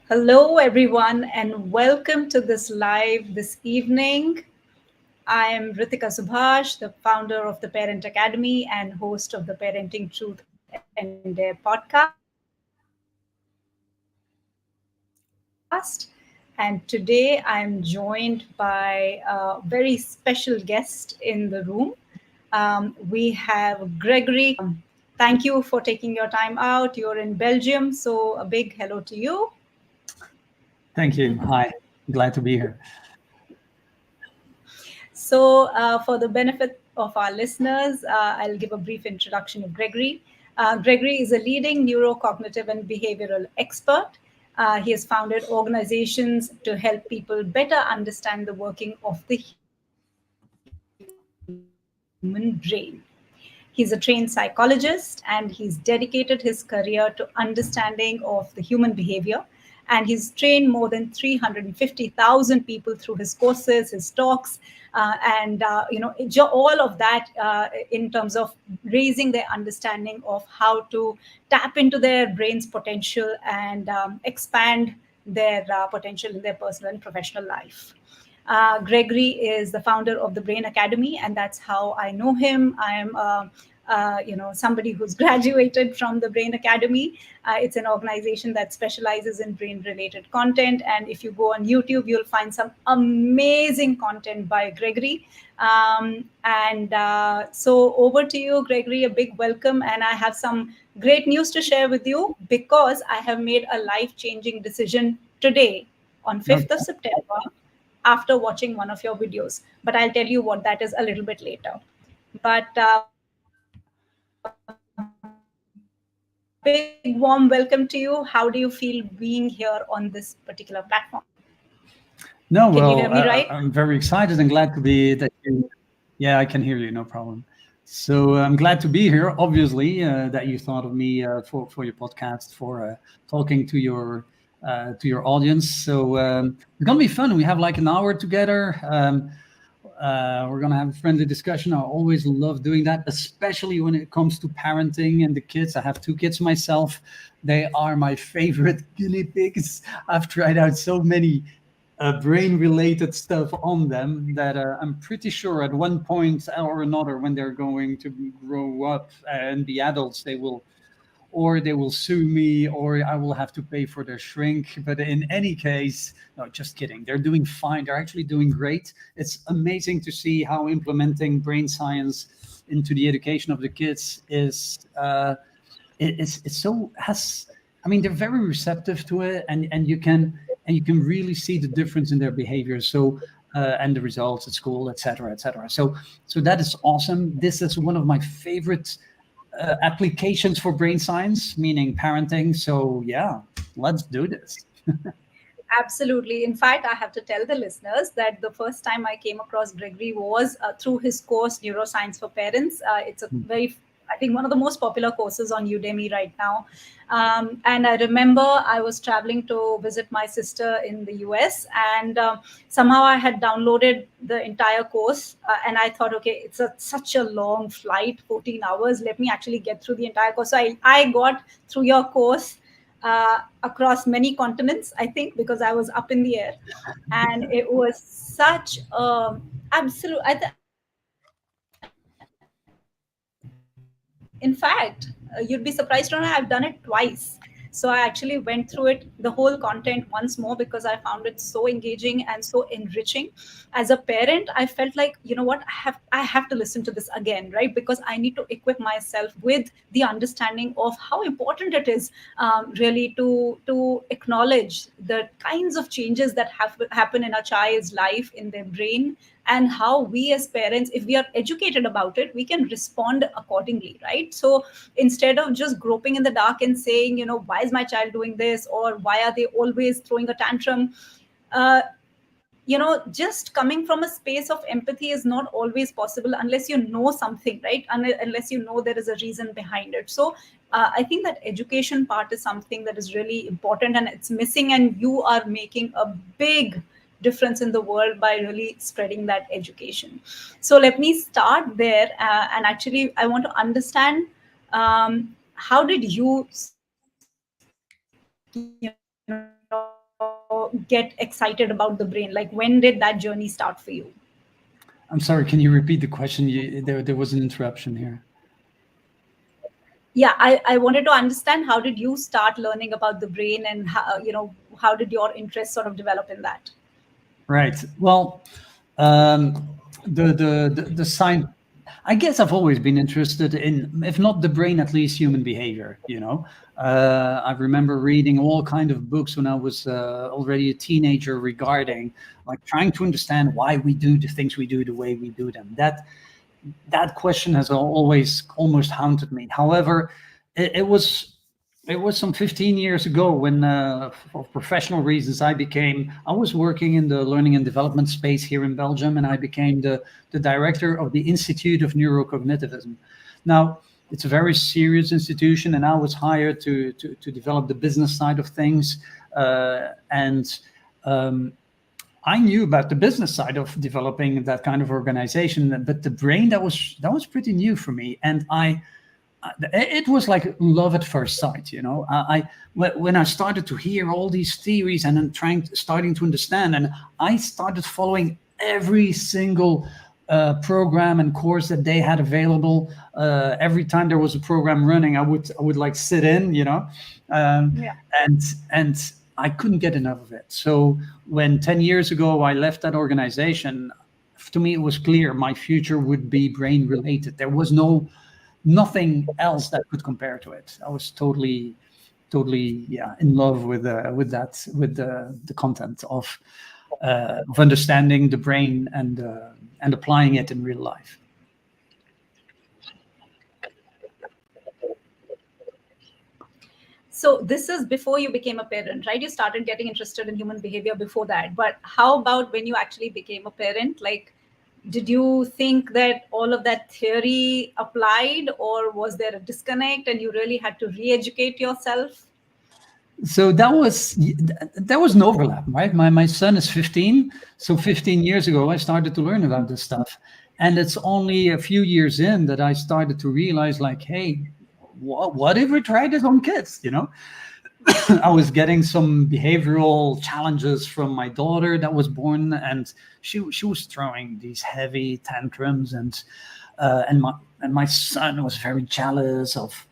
Hello, everyone, and welcome to this live this evening. I am Ritika Subhash, the founder of the Parent Academy and host of the Parenting Truth and Dare podcast. And today I am joined by a very special guest in the room. We have Gregory. Thank you for taking your time out. You're in Belgium, so a big hello to you. Thank you. Hi. Glad to be here. For the benefit of our listeners, I'll give a brief introduction of Gregory. Gregory is a leading neurocognitive and behavioral expert. He has founded organizations to help people better understand the working of the human brain. He's a trained psychologist and he's dedicated his career to understanding of the human behavior. And he's trained more than 350,000 people through his courses, his talks, all of that in terms of raising their understanding of how to tap into their brain's potential and expand their potential in their personal and professional life. Gregory is the founder of the Brain Academy, and that's how I know him. I am, somebody who's graduated from the Brain Academy. It's an organization that specializes in brain-related content, and if you go on YouTube, you'll find some amazing content by Gregory. So over to you, Gregory. A big welcome, and I have some great news to share with you because I have made a life-changing decision today on 5th of Okay. September after watching one of your videos. But I'll tell you what that is a little bit later. But big warm welcome to you. How do you feel being here on this particular platform? Can you No, hear me well, right? I'm very excited and glad to be that you. Yeah, I can hear you. No problem. So I'm glad to be here. Obviously, that you thought of me for your podcast for talking to your audience. So it's gonna be fun. We have like an hour together. We're gonna have a friendly discussion. I always love doing that, especially when it comes to parenting and the kids. I have two kids myself. They are my favorite guinea pigs. I've tried out so many brain related stuff on them that I'm pretty sure at one point or another, when they're going to grow up and be adults, they will sue me, or I will have to pay for their shrink. But in any case, no, just kidding. They're doing fine. They're actually doing great. It's amazing to see how implementing brain science into the education of the kids is it's so has. I mean, they're very receptive to it, and you can really see the difference in their behavior. So. And the results at school, etc., etc. So that is awesome. This is one of my favorite applications for brain science, meaning parenting. So yeah, let's do this. Absolutely. In fact, I have to tell the listeners that the first time I came across Gregory was through his course, Neuroscience for Parents. It's a very, I think, one of the most popular courses on Udemy right now. And I remember I was traveling to visit my sister in the US, and somehow I had downloaded the entire course. And I thought, okay, it's such a long flight, 14 hours. Let me actually get through the entire course. So I got through your course across many continents, I think, because I was up in the air, and it was such a absolute. In fact, you'd be surprised to know I've done it twice. So I actually went through it, the whole content once more because I found it so engaging and so enriching. As a parent, I felt like, I have to listen to this again, right? Because I need to equip myself with the understanding of how important it is really to acknowledge the kinds of changes that happen in a child's life in their brain, and how we as parents, if we are educated about it, we can respond accordingly, right? So instead of just groping in the dark and saying, why is my child doing this, or why are they always throwing a tantrum, uh, just coming from a space of empathy is not always possible unless you know something, right? Unless you know there is a reason behind it. So I think that education part is something that is really important and it's missing, and you are making a big difference in the world by really spreading that education. So let me start there, and actually I want to understand, how did you start your journey with brain science? get excited about the brain? Like, when did that journey start for you? I'm sorry, can you repeat the question? There was an interruption here. Yeah, I wanted to understand, how did you start learning about the brain, and how did your interest sort of develop in that? Right. Well, um, the science. I guess I've always been interested in, if not the brain, at least human behavior. I remember reading all kind of books when I was already a teenager regarding, like, trying to understand why we do the things we do the way we do them. That question has always almost haunted me. However, it was some 15 years ago when, for professional reasons, I was working in the learning and development space here in Belgium, and I became the director of the Institute of Neurocognitivism. Now, it's a very serious institution, and I was hired to develop the business side of things. And I knew about the business side of developing that kind of organization, but the brain, that was pretty new for me, and it was like love at first sight. When I started to hear all these theories and then starting to understand, and I started following every single program and course that they had available. Every time there was a program running, I would like sit in, um, Yeah. and I couldn't get enough of it. So when 10 years ago I left that organization, to me it was clear my future would be brain related. There was nothing else that could compare to it. I was totally, yeah, in love with the content of understanding the brain and applying it in real life. So this is before you became a parent, right? You started getting interested in human behavior before that. But how about when you actually became a parent? Like, did you think that all of that theory applied, or was there a disconnect and you really had to re-educate yourself? So there was an overlap, right? My son is 15, so 15 years ago I started to learn about this stuff, and it's only a few years in that I started to realize, like, hey, what if we try this on kids? I was getting some behavioral challenges from my daughter that was born, and she was throwing these heavy tantrums, and my son was very jealous of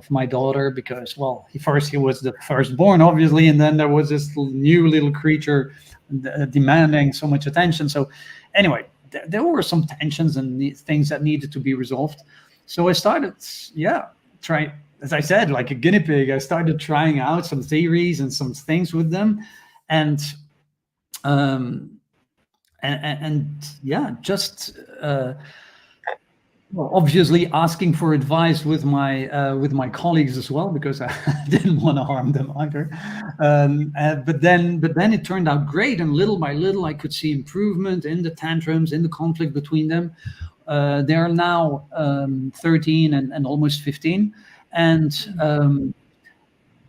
my daughter because, well, he was the firstborn, obviously, and then there was this new little creature demanding so much attention. So anyway, there were some tensions and things that needed to be resolved. So I started, yeah, trying, as I said, like a guinea pig. I started trying out some theories and some things with them, and um, and yeah, just well, obviously asking for advice with my colleagues as well, because I didn't want to harm them either. But then it turned out great, and little by little I could see improvement in the tantrums, in the conflict between them. They are now 13 and almost 15, and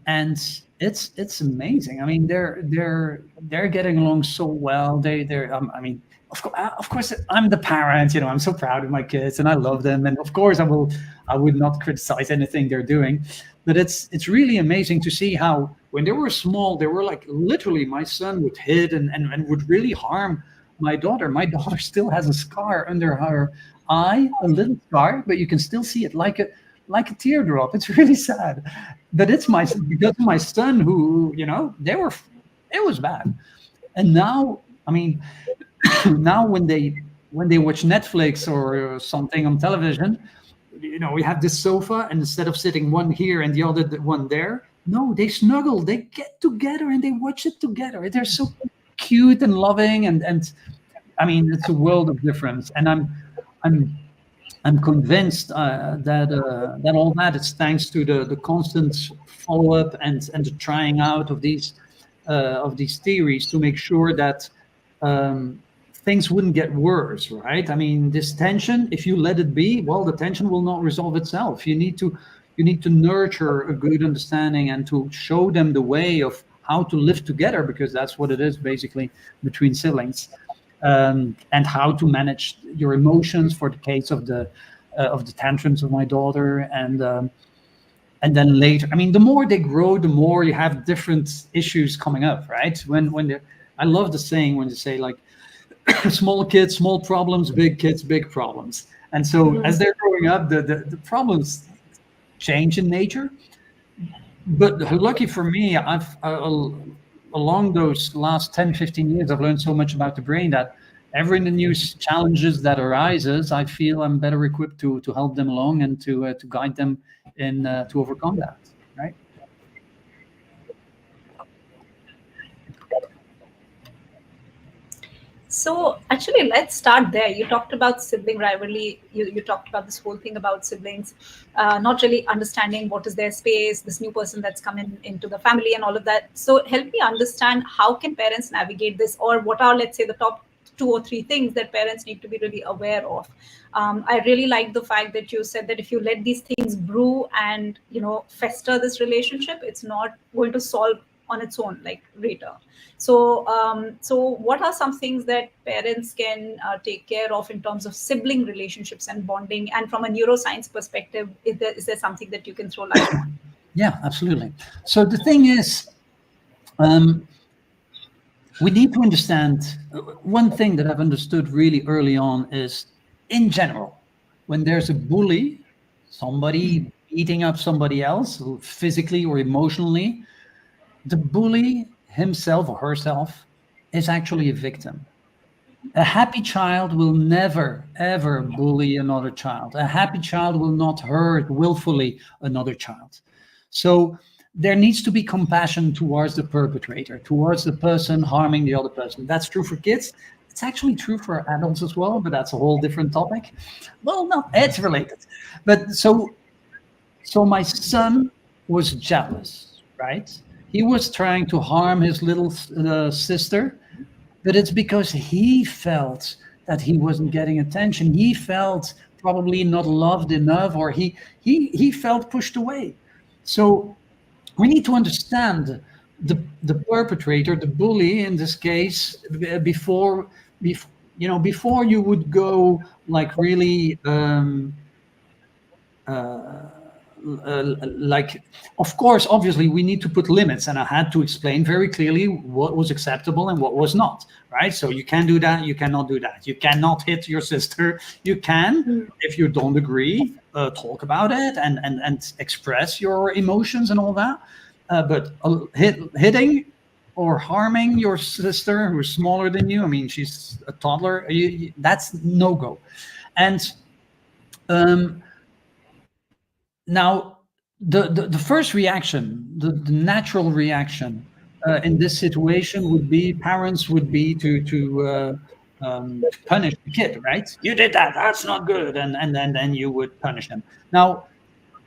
it's amazing. I mean, they're getting along so well. They're I mean, of course, I'm the parent. I'm so proud of my kids, and I love them. And of course, I would not criticize anything they're doing, but it's really amazing to see how, when they were small, they were like, literally, my son would hit and would really harm my daughter. My daughter still has a scar under her eye, a little scar, but you can still see it, like a teardrop. It's really sad, but it's because of my son, who, it was bad. And now, I mean, now when they watch Netflix or something on television, we have this sofa, and instead of sitting one here and the other one there, no, they snuggle, they get together and they watch it together. They're so cute and loving, and I mean, it's a world of difference. And I'm convinced that all that is thanks to the constant follow up and the trying out of these theories, to make sure that things wouldn't get worse, right? I mean, this tension, if you let it be, well, the tension will not resolve itself. You need to nurture a good understanding and to show them the way of how to live together, because that's what it is basically between siblings. And how to manage your emotions, for the case of the tantrums of my daughter, And then later, I mean, the more they grow, the more you have different issues coming up, right? When they're, I love the saying when they say like, small kids, small problems, big kids, big problems. And so as they're growing up, the problems change in nature. But lucky for me, I've along those last 10, 15 years, I've learned so much about the brain that every new challenges that arises, I feel I'm better equipped to help them along and to guide them in to overcome that. Right? So actually, let's start there. You talked about sibling rivalry. You talked about this whole thing about siblings, not really understanding what is their space, this new person that's come in into the family, and all of that. So help me understand, how can parents navigate this, or what are, let's say, the top 2 or 3 things that parents need to be really aware of. I really like the fact that you said that if you let these things brew and fester this relationship, it's not going to solve on its own like later. So what are some things that parents can take care of in terms of sibling relationships and bonding? And from a neuroscience perspective, is there something that you can throw light on? Yeah, absolutely. So the thing is, we need to understand one thing that I've understood really early on is, in general, when there's a bully, somebody beating up somebody else physically or emotionally, the bully himself or herself is actually a victim. A happy child will never, ever bully another child. A happy child will not hurt willfully another child. So there needs to be compassion towards the perpetrator, towards the person harming the other person. That's true for kids. It's actually true for adults as well, but that's a whole different topic. Well, no, it's related. But so my son was jealous, right? He was trying to harm his little sister, but it's because he felt that he wasn't getting attention. He felt probably not loved enough, or he felt pushed away. So we need to understand the perpetrator, the bully in this case, before you would go like really like, of course, obviously we need to put limits, and I had to explain very clearly what was acceptable and what was not, right? So you can do that, you cannot do that, you cannot hit your sister. You can, if you don't agree, talk about it and express your emotions and all that, but hitting or harming your sister who's smaller than you, I mean, she's a toddler, that's no go. And now, the first reaction, the natural reaction in this situation would be, parents would be to punish the kid, right? You did that. That's not good, and then you would punish them. Now,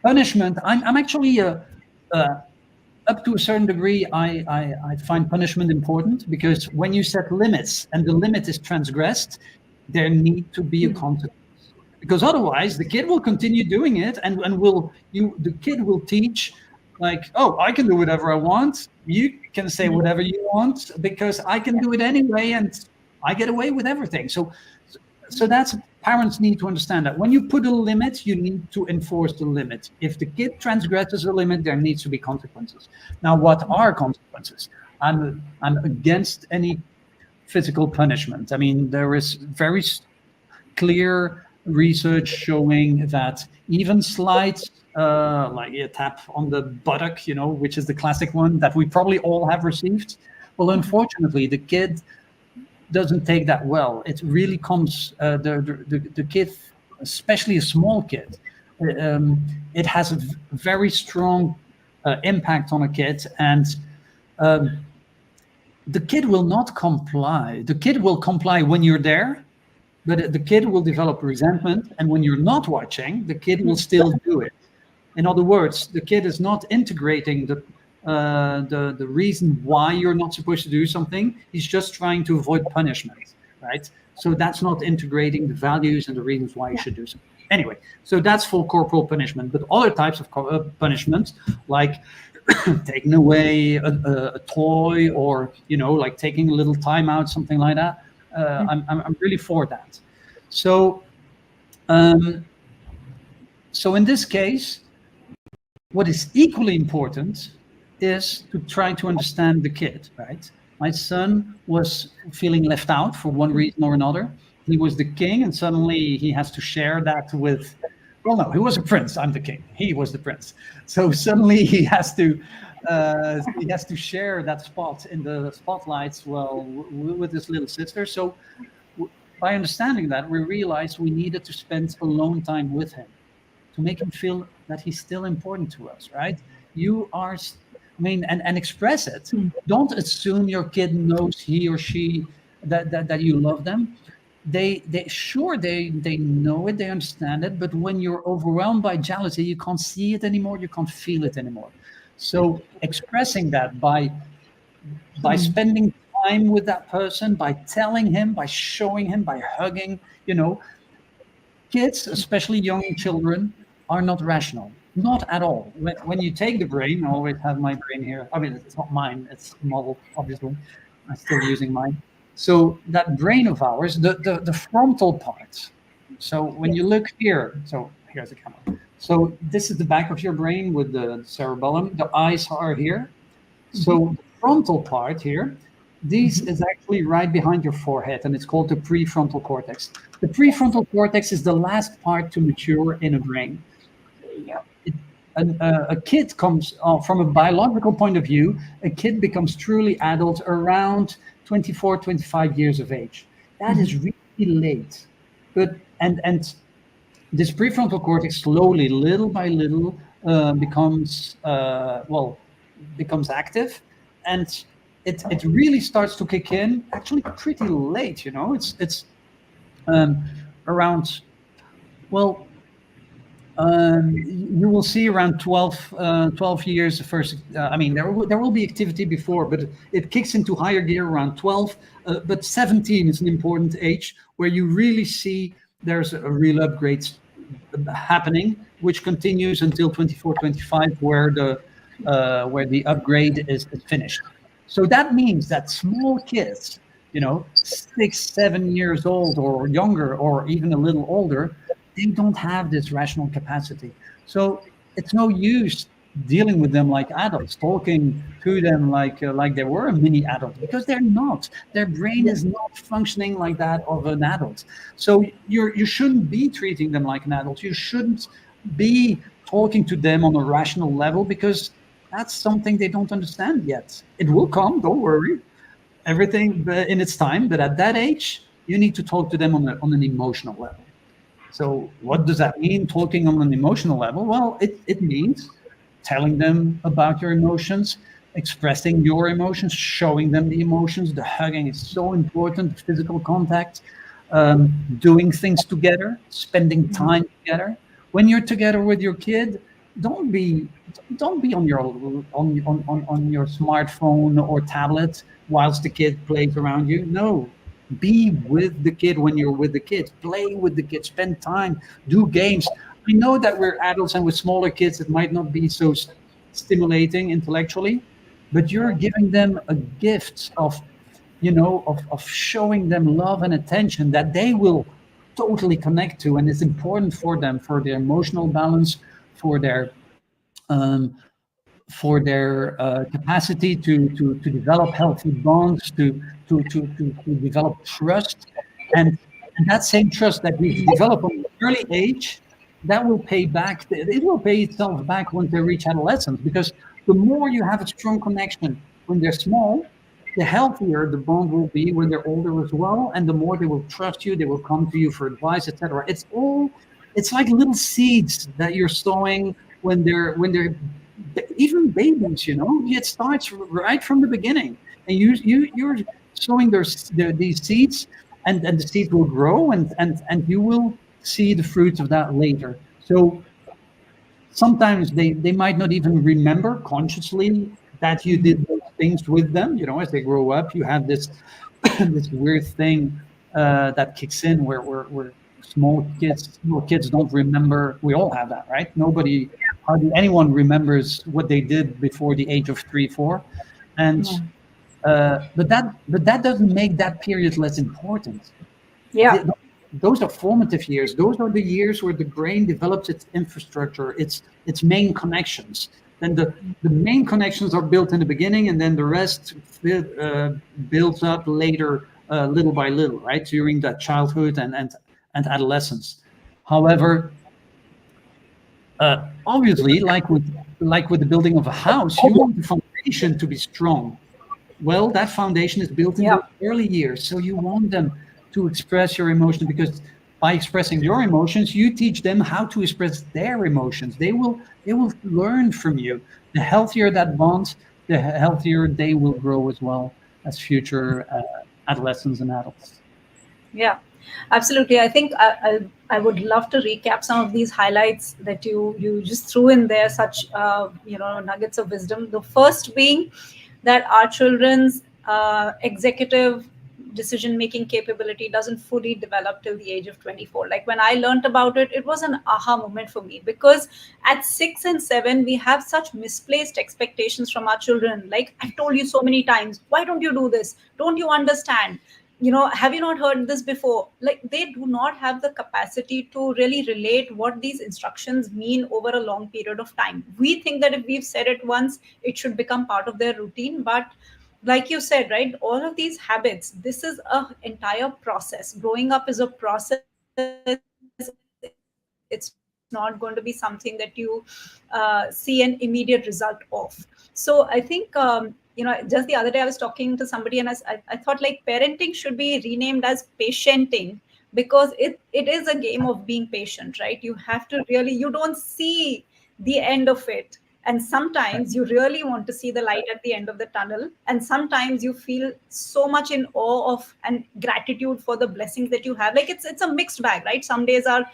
punishment. I'm actually up to a certain degree. I find punishment important because when you set limits and the limit is transgressed, there need to be a consequence, because otherwise the kid will continue doing it, and the kid will teach like, oh, I can do whatever I want, you can say whatever you want because I can do it anyway, and I get away with everything. So that's, parents need to understand that when you put a limit, you need to enforce the limit. If the kid transgresses a limit, there needs to be consequences. Now, what are consequences? I'm against any physical punishment. I mean, there is very clear research showing that even slight, like a tap on the buttock, which is the classic one that we probably all have received. Well, unfortunately, the kid doesn't take that well. It really comes, the kid, especially a small kid, it has a very strong impact on a kid, and the kid will not comply. The kid will comply when you're there, but the kid will develop resentment, and when you're not watching, the kid will still do it. In other words, the kid is not integrating the reason why you're not supposed to do something. He's just trying to avoid punishment, right? So that's not integrating the values and the reasons why you should do something. Anyway, so that's for corporal punishment. But other types of punishment, like taking away a toy, or like taking a little time out, something like that. I'm really for that. So so in this case, What is equally important is to try to understand the kid, right? My son was feeling left out for one reason or another. He was the king, and suddenly he has to share that with, well, no, he was a prince. I'm the king. He was the prince. So suddenly he has to share that spot in the spotlights, well, with his little sister. So by understanding that, we realized we needed to spend alone time with him to make him feel that he's still important to us, right? You are, I mean, and express it. Don't assume your kid knows he or she that you love them. They sure they know it, they understand it, but when you're overwhelmed by jealousy, you can't see it anymore, you can't feel it anymore. So expressing that by spending time with that person, by telling him, by showing him, by hugging, you know, kids, especially young children, are not rational. Not at all. When you take the brain, I always have my brain here. I mean, it's not mine, it's modeled, obviously. I'm still using mine. So that brain of ours, the frontal part. So when you look here, so here's the camera. So this is the back of your brain with the cerebellum. The eyes are here. So the frontal part here, this is actually right behind your forehead, and it's called the prefrontal cortex. The prefrontal cortex is the last part to mature in a brain. It, a kid comes, from a biological point of view, a kid becomes truly adult around 24, 25 years of age. That is really late. But and this prefrontal cortex slowly, little by little, becomes becomes active, and it really starts to kick in actually pretty late. You know, it's um, around, well, you will see around 12 years first. I mean, there will be activity before, but it kicks into higher gear around 12. But 17 is an important age where you really see there's a real upgrade happening, which continues until 24, 25, where the upgrade is finished. So that means that small kids, you know, 6, 7 years old or younger, or even a little older, they don't have this rational capacity. So it's no use dealing with them like adults, talking to them like they were a mini adult, because they're not. Their brain is not functioning like that of an adult. So you shouldn't be treating them like an adult. You shouldn't be talking to them on a rational level, because that's something they don't understand yet. It will come, don't worry. Everything in its time, but at that age, you need to talk to them on an emotional level. So what does that mean, talking on an emotional level? Well, it means telling them about your emotions, expressing your emotions, showing them the emotions. The hugging is so important, physical contact, doing things together, spending time together. When you're together with your kid, don't be don't be on your smartphone or tablet whilst the kid plays around you. No, be with the kid when you're with the kids. Play with the kids. Spend time. Do games. I know that we're adults, and with smaller kids, it might not be so stimulating intellectually, but you're giving them a gift of, of showing them love and attention that they will totally connect to, and it's important for them, for their emotional balance, for their um, capacity to develop healthy bonds, to develop trust, and that same trust that we develop on an early age, that will pay back. It will pay itself back when they reach adolescence, because the more you have a strong connection when they're small, the healthier the bond will be when they're older as well, and the more they will trust you, they will come to you for advice, etc. It's like little seeds that you're sowing when they're even babies. It starts right from the beginning, and you're sowing these seeds, and the seeds will grow, and you will see the fruits of that later. So sometimes they might not even remember consciously that you did those things with them. As they grow up, you have this this weird thing that kicks in, where small kids don't remember. We all have that, right? Hardly anyone remembers what they did before the age of 3, 4, and but that doesn't make that period less important. Yeah. those are formative years. Those are the years where the brain develops its infrastructure, its main connections. Then the main connections are built in the beginning, and then the rest builds up later, little by little, right, during that childhood and adolescence. However, obviously, like with the building of a house, you want the foundation to be strong. Well, that foundation is built in Yeah. those early years. So you want them to express your emotion, because by expressing your emotions, you teach them how to express their emotions. They will learn from you. The healthier that bond, the healthier they will grow as well as future adolescents and adults. Yeah, absolutely. I think I would love to recap some of these highlights that you just threw in there, such nuggets of wisdom. The first being that our children's executive decision making capability doesn't fully develop till the age of 24. Like when I learned about it, it was an aha moment for me, because at 6 and 7 we have such misplaced expectations from our children. Like, I've told you so many times, why don't you do this? Don't you understand? Have you not heard this before? Like, they do not have the capacity to really relate what these instructions mean over a long period of time. We think that if we've said it once, it should become part of their routine. But like you said, right, all of these habits, this is a entire process. Growing up is a process. It's not going to be something that you see an immediate result of. So I think just the other day I was talking to somebody, and I thought, like, parenting should be renamed as patienting, because it is a game of being patient, right? You have to really, you don't see the end of it. And sometimes you really want to see the light at the Right. end of the tunnel, and sometimes you feel so much in awe of and gratitude for the blessings that you have. Like, it's a mixed bag, right? Some days are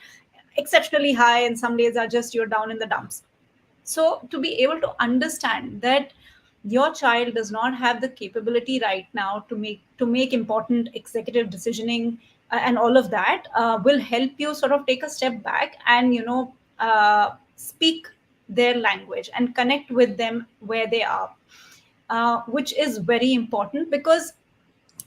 exceptionally high, and some days are just you're down in the dumps. So to be able to understand that your child does not have the capability right now to make important executive decisioning, and all of that, will help you sort of take a step back and speak their language and connect with them where they are, which is very important. Because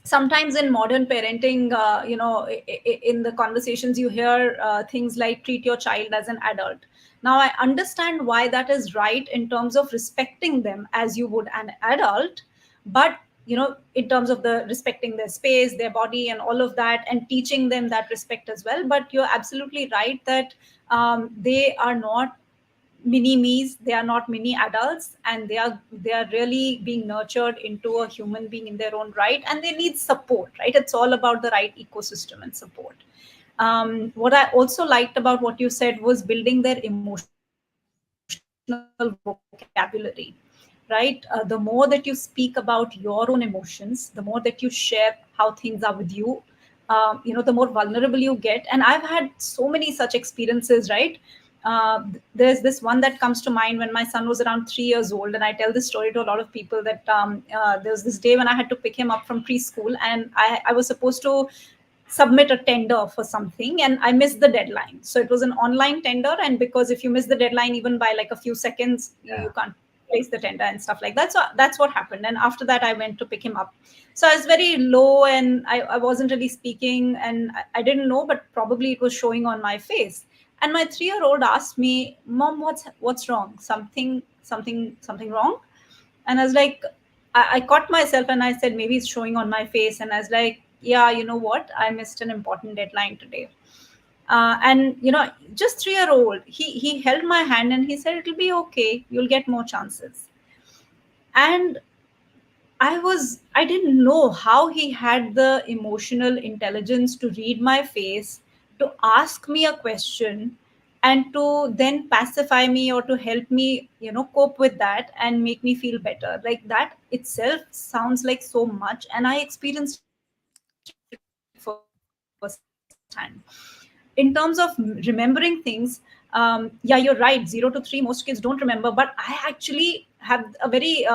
sometimes in modern parenting, in the conversations you hear things like treat your child as an adult. Now I understand why that is right in terms of respecting them as you would an adult, but in terms of the respecting their space, their body, and all of that, and teaching them that respect as well. But you're absolutely right that they are not mini me's, they are not mini adults, and they are really being nurtured into a human being in their own right, and they need support, right? It's all about the right ecosystem and support. What I also liked about what you said was building their emotional vocabulary, right? The more that you speak about your own emotions, the more that you share how things are with you, the more vulnerable you get. And I've had so many such experiences, right? There's this one that comes to mind when my son was around 3 years old, and I tell this story to a lot of people that there was this day when I had to pick him up from preschool, and I was supposed to submit a tender for something, and I missed the deadline. So it was an online tender, and because if you miss the deadline even by like a few seconds, you Yeah. can't place the tender and stuff like that. So that's what happened. And after that, I went to pick him up. So I was very low, and I wasn't really speaking, and I didn't know, but probably it was showing on my face. And my 3 year old asked me, "Mom, what's wrong? Something wrong?" And I was like, I caught myself and I said, maybe it's showing on my face. And I was like, yeah, you know what? I missed an important deadline today. And just 3 year old, he held my hand and he said, it'll be okay. You'll get more chances. And I didn't know how he had the emotional intelligence to read my face, to ask me a question, and to then pacify me or to help me, cope with that and make me feel better. Like, that itself sounds like so much. And I experienced it firsthand. In terms of remembering things, yeah, you're right. 0 to 3, most kids don't remember, but I actually have a very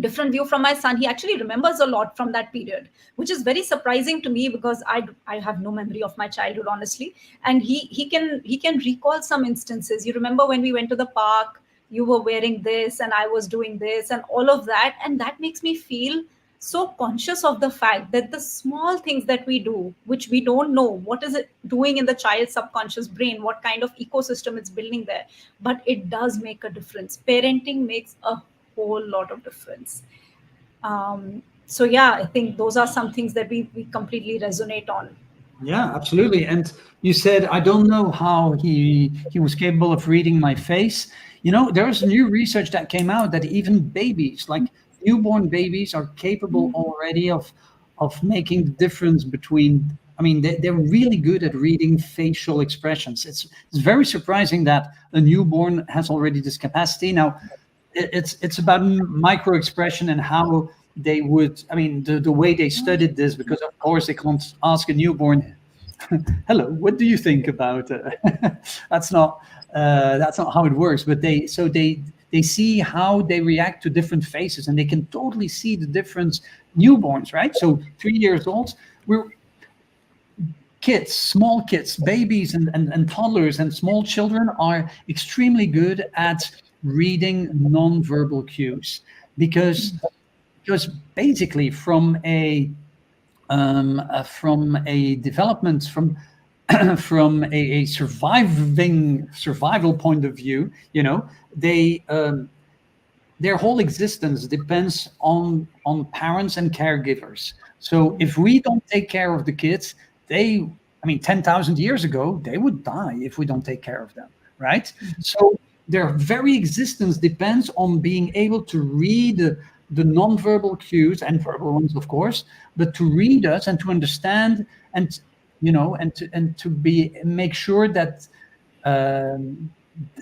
different view from my son. He actually remembers a lot from that period, which is very surprising to me because I have no memory of my childhood, honestly. And he can recall some instances. You remember when we went to the park, you were wearing this and I was doing this and all of that, and that makes me feel so conscious of the fact that the small things that we do, which we don't know what is it doing in the child's subconscious brain, what kind of ecosystem it's building there, but it does make a difference. Parenting makes a whole lot of difference. So yeah, I think those are some things that we completely resonate on. Yeah, absolutely. And you said, I don't know how he was capable of reading my face. There's new research that came out that even babies, like newborn babies, are capable already of making the difference between. I mean, they're really good at reading facial expressions. It's very surprising that a newborn has already this capacity. Now, it's about micro expression and how they would. I mean, the way they studied this, because of course they can't ask a newborn, hello, what do you think about that's not how it works. But they see how they react to different faces, and they can totally see the difference. Newborns, right? So 3 years old, we're kids, small kids, babies, and toddlers and small children are extremely good at reading non-verbal cues, because basically from a development, from a survival point of view, they their whole existence depends on parents and caregivers. So if we don't take care of the kids, I mean, 10,000 years ago, they would die if we don't take care of them, right? So their very existence depends on being able to read the nonverbal cues, and verbal ones, of course, but to read us and to understand, and to make sure that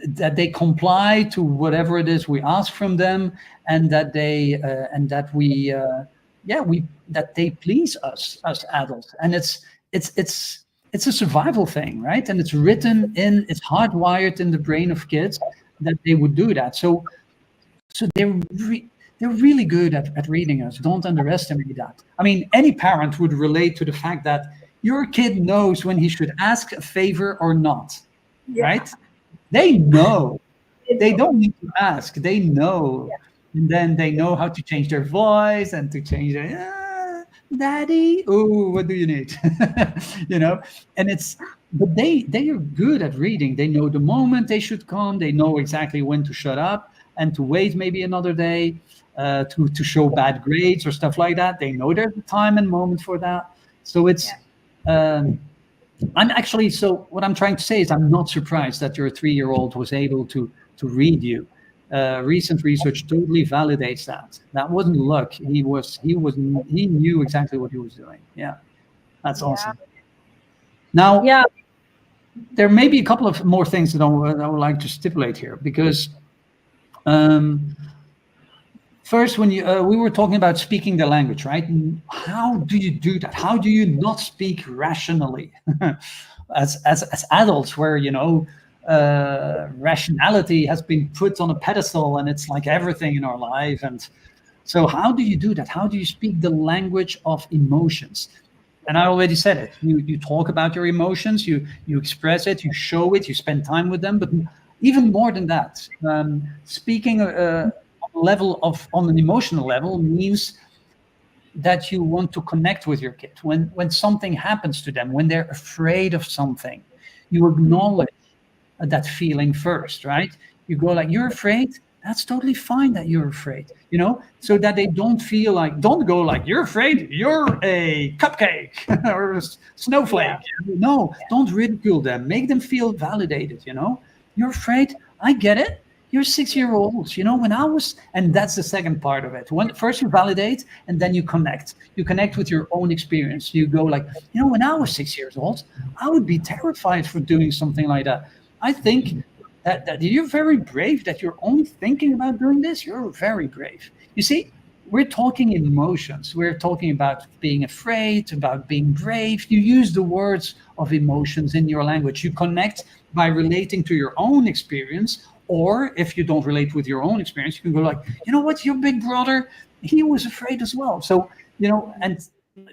that they comply to whatever it is we ask from them, and that they please us as adults. And it's a survival thing, right? And it's hardwired in the brain of kids that they would do that. So they're really good at reading us. Don't underestimate that. I mean, any parent would relate to the fact that your kid knows when he should ask a favor or not, Yeah. right? They know. They don't need to ask. They know. And then they know how to change their voice and to change their, daddy, oh, what do you need? And but they are good at reading. They know the moment they should come. They know exactly when to shut up and to wait maybe another day, to show bad grades or stuff like that. They know there's a time and moment for that. So so what I'm trying to say is, I'm not surprised that your 3-year-old was able to read you. Recent research totally validates that. That wasn't luck. He knew exactly what he was doing. Yeah, that's awesome. Now, Yeah. there may be a couple of more things that I would like to stipulate here, because first, when we were talking about speaking the language, right? How do you do that? How do you not speak rationally as adults, where rationality has been put on a pedestal and it's like everything in our life? And so, how do you do that? How do you speak the language of emotions? And I already said it. You talk about your emotions, you express it, you show it, you spend time with them. But even more than that, speaking on an emotional level means that you want to connect with your kid. When something happens to them, when they're afraid of something, you acknowledge that feeling first, right? You go like, you're afraid? That's totally fine that you're afraid, so that they don't go like, you're afraid, you're a cupcake or a snowflake. Yeah. No, don't ridicule them. Make them feel validated, You're afraid? I get it. You're 6-year-olds, and that's the second part of it. First you validate, and then you connect. You connect with your own experience. You go like, when I was 6 years old, I would be terrified for doing something like that. I think that you're very brave, that you're only thinking about doing this. You're very brave. You see, we're talking emotions. We're talking about being afraid, about being brave. You use the words of emotions in your language. You connect by relating to your own experience. Or if you don't relate with your own experience, you can go like, what, your big brother, he was afraid as well. So, and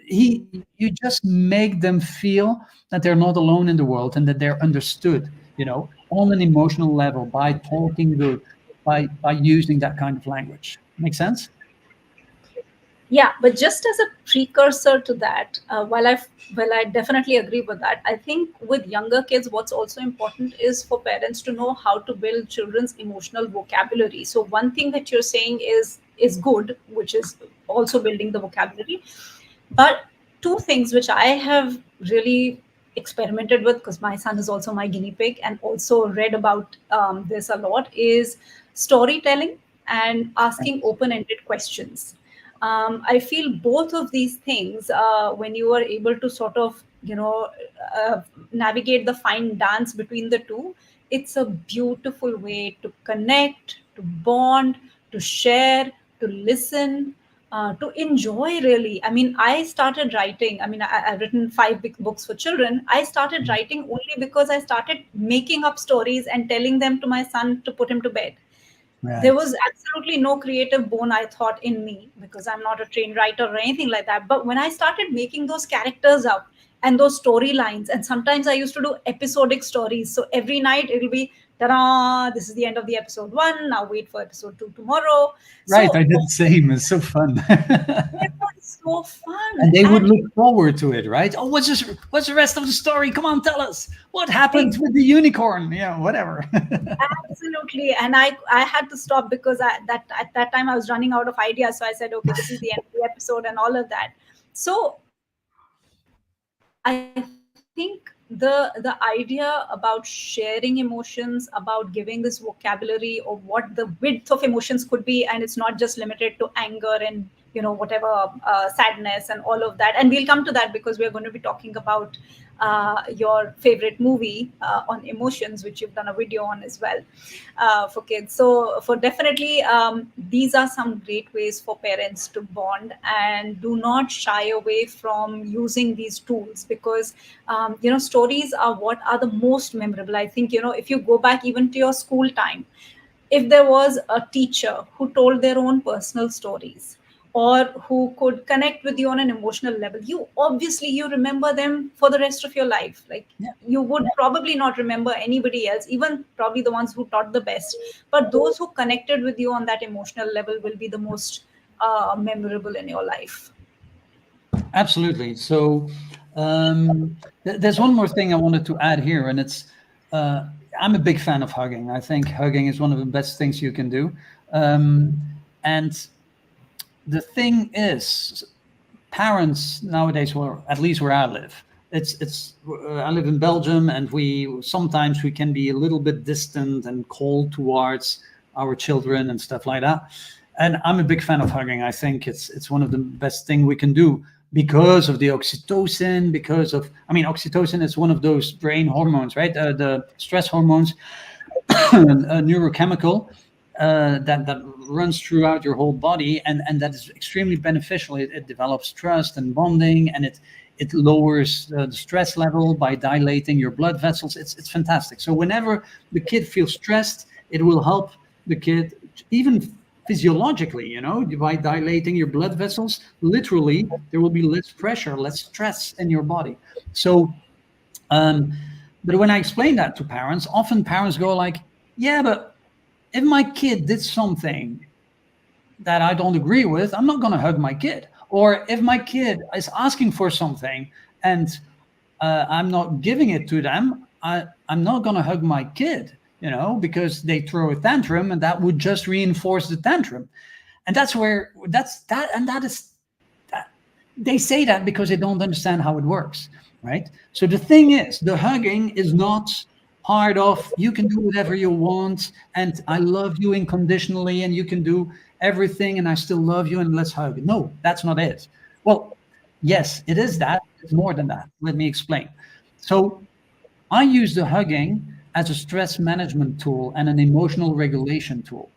you just make them feel that they're not alone in the world, and that they're understood, on an emotional level, by talking by using that kind of language. Make sense? Yeah, but just as a precursor to that, while I definitely agree with that, I think with younger kids, what's also important is for parents to know how to build children's emotional vocabulary. So one thing that you're saying is good, which is also building the vocabulary. But two things which I have really experimented with, because my son is also my guinea pig, and also read about this a lot, is storytelling and asking open-ended questions. I feel both of these things, when you are able to sort of, navigate the fine dance between the two, it's a beautiful way to connect, to bond, to share, to listen, to enjoy. Really, I mean, I started writing. I mean, I've written five big books for children. I started writing only because I started making up stories and telling them to my son to put him to bed. There Right. was absolutely no creative bone, I thought, in me, because I'm not a trained writer or anything like that. But when I started making those characters up and those storylines, and sometimes I used to do episodic stories. So every night it'll be, ta-da, this is the end of the episode one. Now wait for episode two tomorrow. Right. I So did the same. It's so fun. it was so fun. And they would And look forward to it, right? Oh, what's this? What's the rest of the story? Come on, tell us what happened with the unicorn. Yeah, whatever. absolutely. And I had to stop because that at that time I was running out of ideas. So I said, okay, this is the end of the episode and all of that. So I think the idea about sharing emotions, about giving this vocabulary of what the width of emotions could be, and it's not just limited to anger and whatever, sadness and all of that. And we'll come to that because we're going to be talking about your favorite movie on emotions, which you've done a video on as well, for kids. So for definitely, these are some great ways for parents to bond, and do not shy away from using these tools, because stories are what are the most memorable. I think, if you go back even to your school time, if there was a teacher who told their own personal stories, or who could connect with you on an emotional level, you remember them for the rest of your life. Like, Yeah, you would probably not remember anybody else, even probably the ones who taught the best, but those who connected with you on that emotional level will be the most memorable in your life. absolutely. So there's one more thing I wanted to add here, and it's uh, I'm a big fan of hugging. I think hugging is one of the best things you can do. And the thing is, parents nowadays, or at least where I live, it's I live in Belgium, and we can be a little bit distant and cold towards our children and stuff like that. And I'm a big fan of hugging. I think it's one of the best thing we can do because of the oxytocin. Because of, I mean, oxytocin is one of those brain hormones, right? The stress hormones, a neurochemical that runs throughout your whole body, and that is extremely beneficial. It develops trust and bonding, and it lowers the stress level by dilating your blood vessels. It's fantastic. So whenever the kid feels stressed, it will help the kid, even physiologically, by dilating your blood vessels. Literally, there will be less pressure, less stress in your body. So um, but when I explain that to parents, often parents go like, yeah, but if my kid did something that I don't agree with, I'm not going to hug my kid. Or if my kid is asking for something and I'm not giving it to them, I'm not going to hug my kid, because they throw a tantrum, and that would just reinforce the tantrum. And that is that. They say that because they don't understand how it works, right? So the thing is, the hugging is not part of, you can do whatever you want, and I love you unconditionally, and you can do everything, and I still love you, and let's hug. No, that's not it. Well, yes, it is that. It's more than that. Let me explain. So I use the hugging as a stress management tool and an emotional regulation tool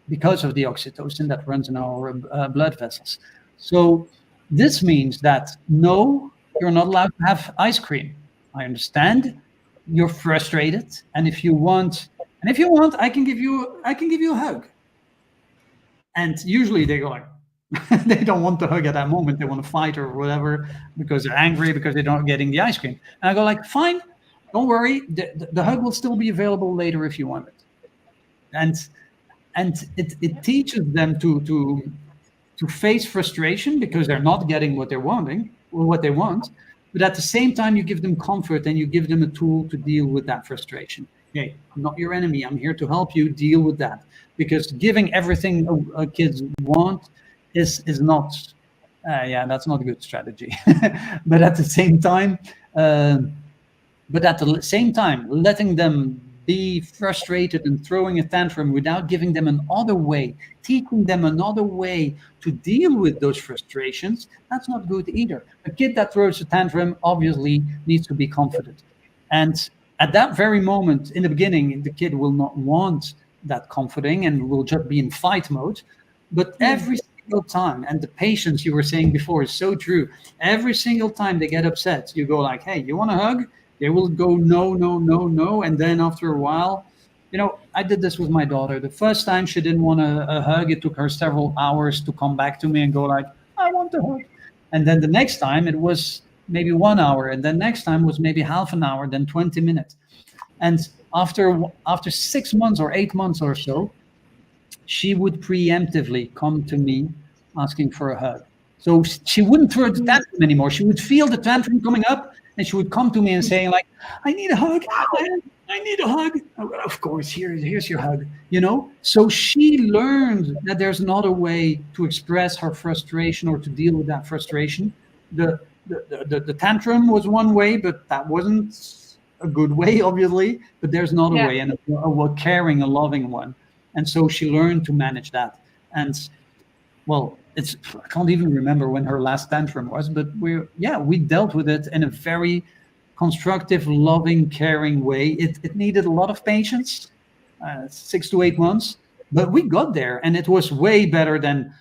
because of the oxytocin that runs in our blood vessels. So this means that no, you're not allowed to have ice cream. I understand you're frustrated, and if you want, I can give you a hug. And usually they go like, they don't want to hug at that moment. They want to fight or whatever because they're angry because they're not getting the ice cream. And I go like, fine, don't worry. The hug will still be available later if you want it. And it teaches them to to face frustration because they're not getting what they're wanting or what they want. But at the same time, you give them comfort and you give them a tool to deal with that frustration. Okay, I'm not your enemy. I'm here to help you deal with that. Because giving everything kids want is not, yeah, that's not a good strategy. But at the same time, uh, but at the same time, letting them be frustrated and throwing a tantrum without giving them another way, teaching them another way to deal with those frustrations, that's not good either. A kid that throws a tantrum obviously needs to be comforted. And at that very moment, in the beginning, the kid will not want that comforting and will just be in fight mode. But Yeah. every single time, and the patience you were saying before is so true, every single time they get upset, you go like, hey, you want a hug? They will go no, no, no, no. And then after a while, I did this with my daughter. The first time she didn't want a hug, it took her several hours to come back to me and go like, I want a hug. And then the next time it was maybe 1 hour. And then next time was maybe half an hour, then 20 minutes. And after 6 months or 8 months or so, she would preemptively come to me asking for a hug. So she wouldn't throw the tantrum anymore. She would feel the tantrum coming up, and she would come to me and saying like, "I need a hug. I need a hug." Of course, here's your hug. So she learned that there's another way to express her frustration or to deal with that frustration. The tantrum was one way, but that wasn't a good way, obviously. But there's another Yeah. way, and a caring, a loving one. And so she learned to manage that. And well, I can't even remember when her last tantrum was, but we dealt with it in a very constructive, loving, caring way. It needed a lot of patience, 6 to 8 months, but we got there, and it was way better than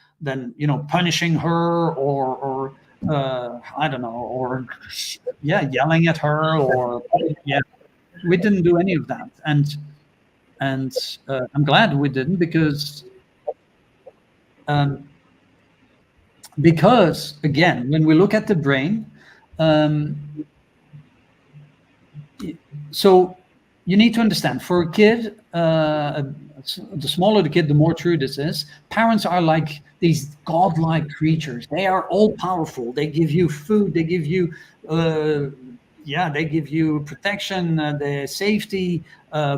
punishing her or I don't know, or yelling at her, or we didn't do any of that. And I'm glad we didn't, um, because again, when we look at the brain, um, so you need to understand, for a kid, the smaller the kid, the more true this is. Parents are like these godlike creatures. They are all powerful. They give you food. They give you they give you protection, the safety,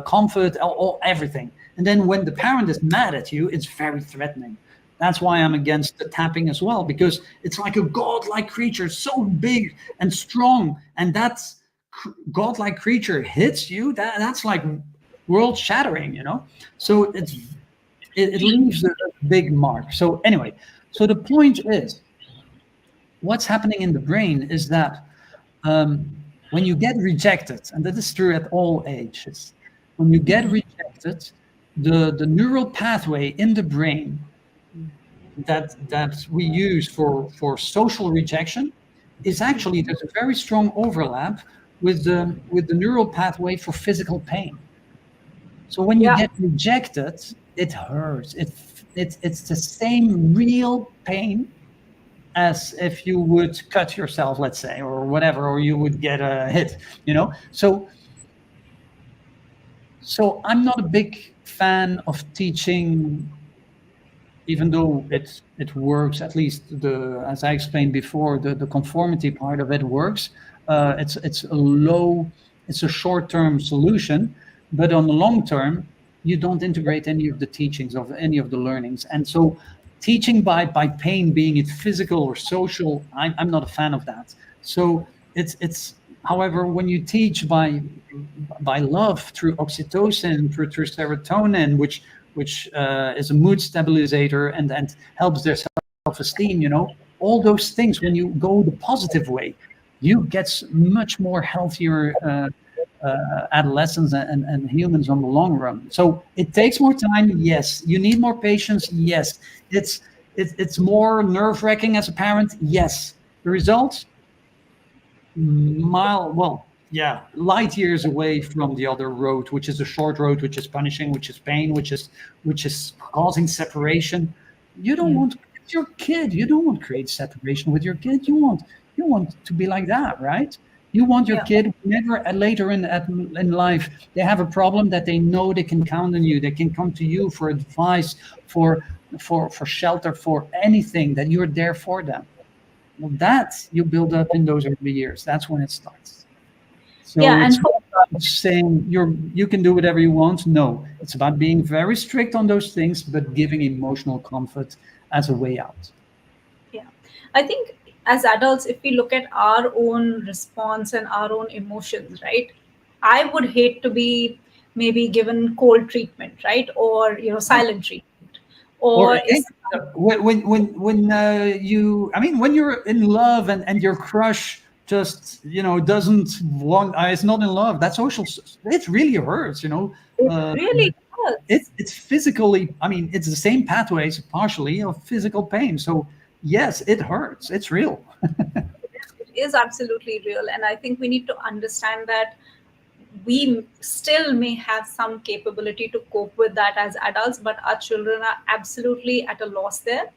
comfort, everything. And then when the parent is mad at you, it's very threatening. That's why I'm against the tapping as well, because it's like a godlike creature, so big and strong, and that's godlike creature hits you. That's like world shattering. So it leaves a big mark. So anyway, so the point is, what's happening in the brain is that when you get rejected, and that is true at all ages, when you get rejected, the neural pathway in the brain that we use for social rejection is actually, there's a very strong overlap with the neural pathway for physical pain. So when you Yeah. get rejected, it hurts. It's the same real pain as if you would cut yourself, let's say, or whatever, or you would get a hit. So I'm not a big fan of teaching, even though it works. At least as I explained before, the conformity part of it works. It's a short-term solution, but on the long term, you don't integrate any of the teachings of any of the learnings. And so teaching by pain, being it physical or social, I'm not a fan of that. So it's however, when you teach by love, through oxytocin, through serotonin, which is a mood stabilizer and helps their self-esteem, all those things, when you go the positive way, you get much more healthier adolescents and humans on the long run. So it takes more time, yes. You need more patience, yes. It's more nerve-wracking as a parent, yes. The results, light years away from the other road, which is a short road, which is punishing, which is pain, which is causing separation. You don't want, it's your kid. You don't want to create separation with your kid. You want to be like that, right? You want your Yeah. kid, whenever later in life they have a problem, that they know they can count on you. They can come to you for advice, for for shelter, for anything, that you're there for them. Well, that you build up in those early years. That's when it starts. So Yeah, and it's for not about saying you can do whatever you want. No, it's about being very strict on those things, but giving emotional comfort as a way out. Yeah, I think as adults, if we look at our own response and our own emotions, right? I would hate to be maybe given cold treatment, right? Or, silent treatment. Or Or if, when I mean, when you're in love and your crush just doesn't want, is not in love, that social it really hurts, it uh, really hurts. it's physically, I mean, it's the same pathways partially of physical pain. So yes, it hurts, it's real. It is absolutely real. And I think we need to understand that we still may have some capability to cope with that as adults, but our children are absolutely at a loss there.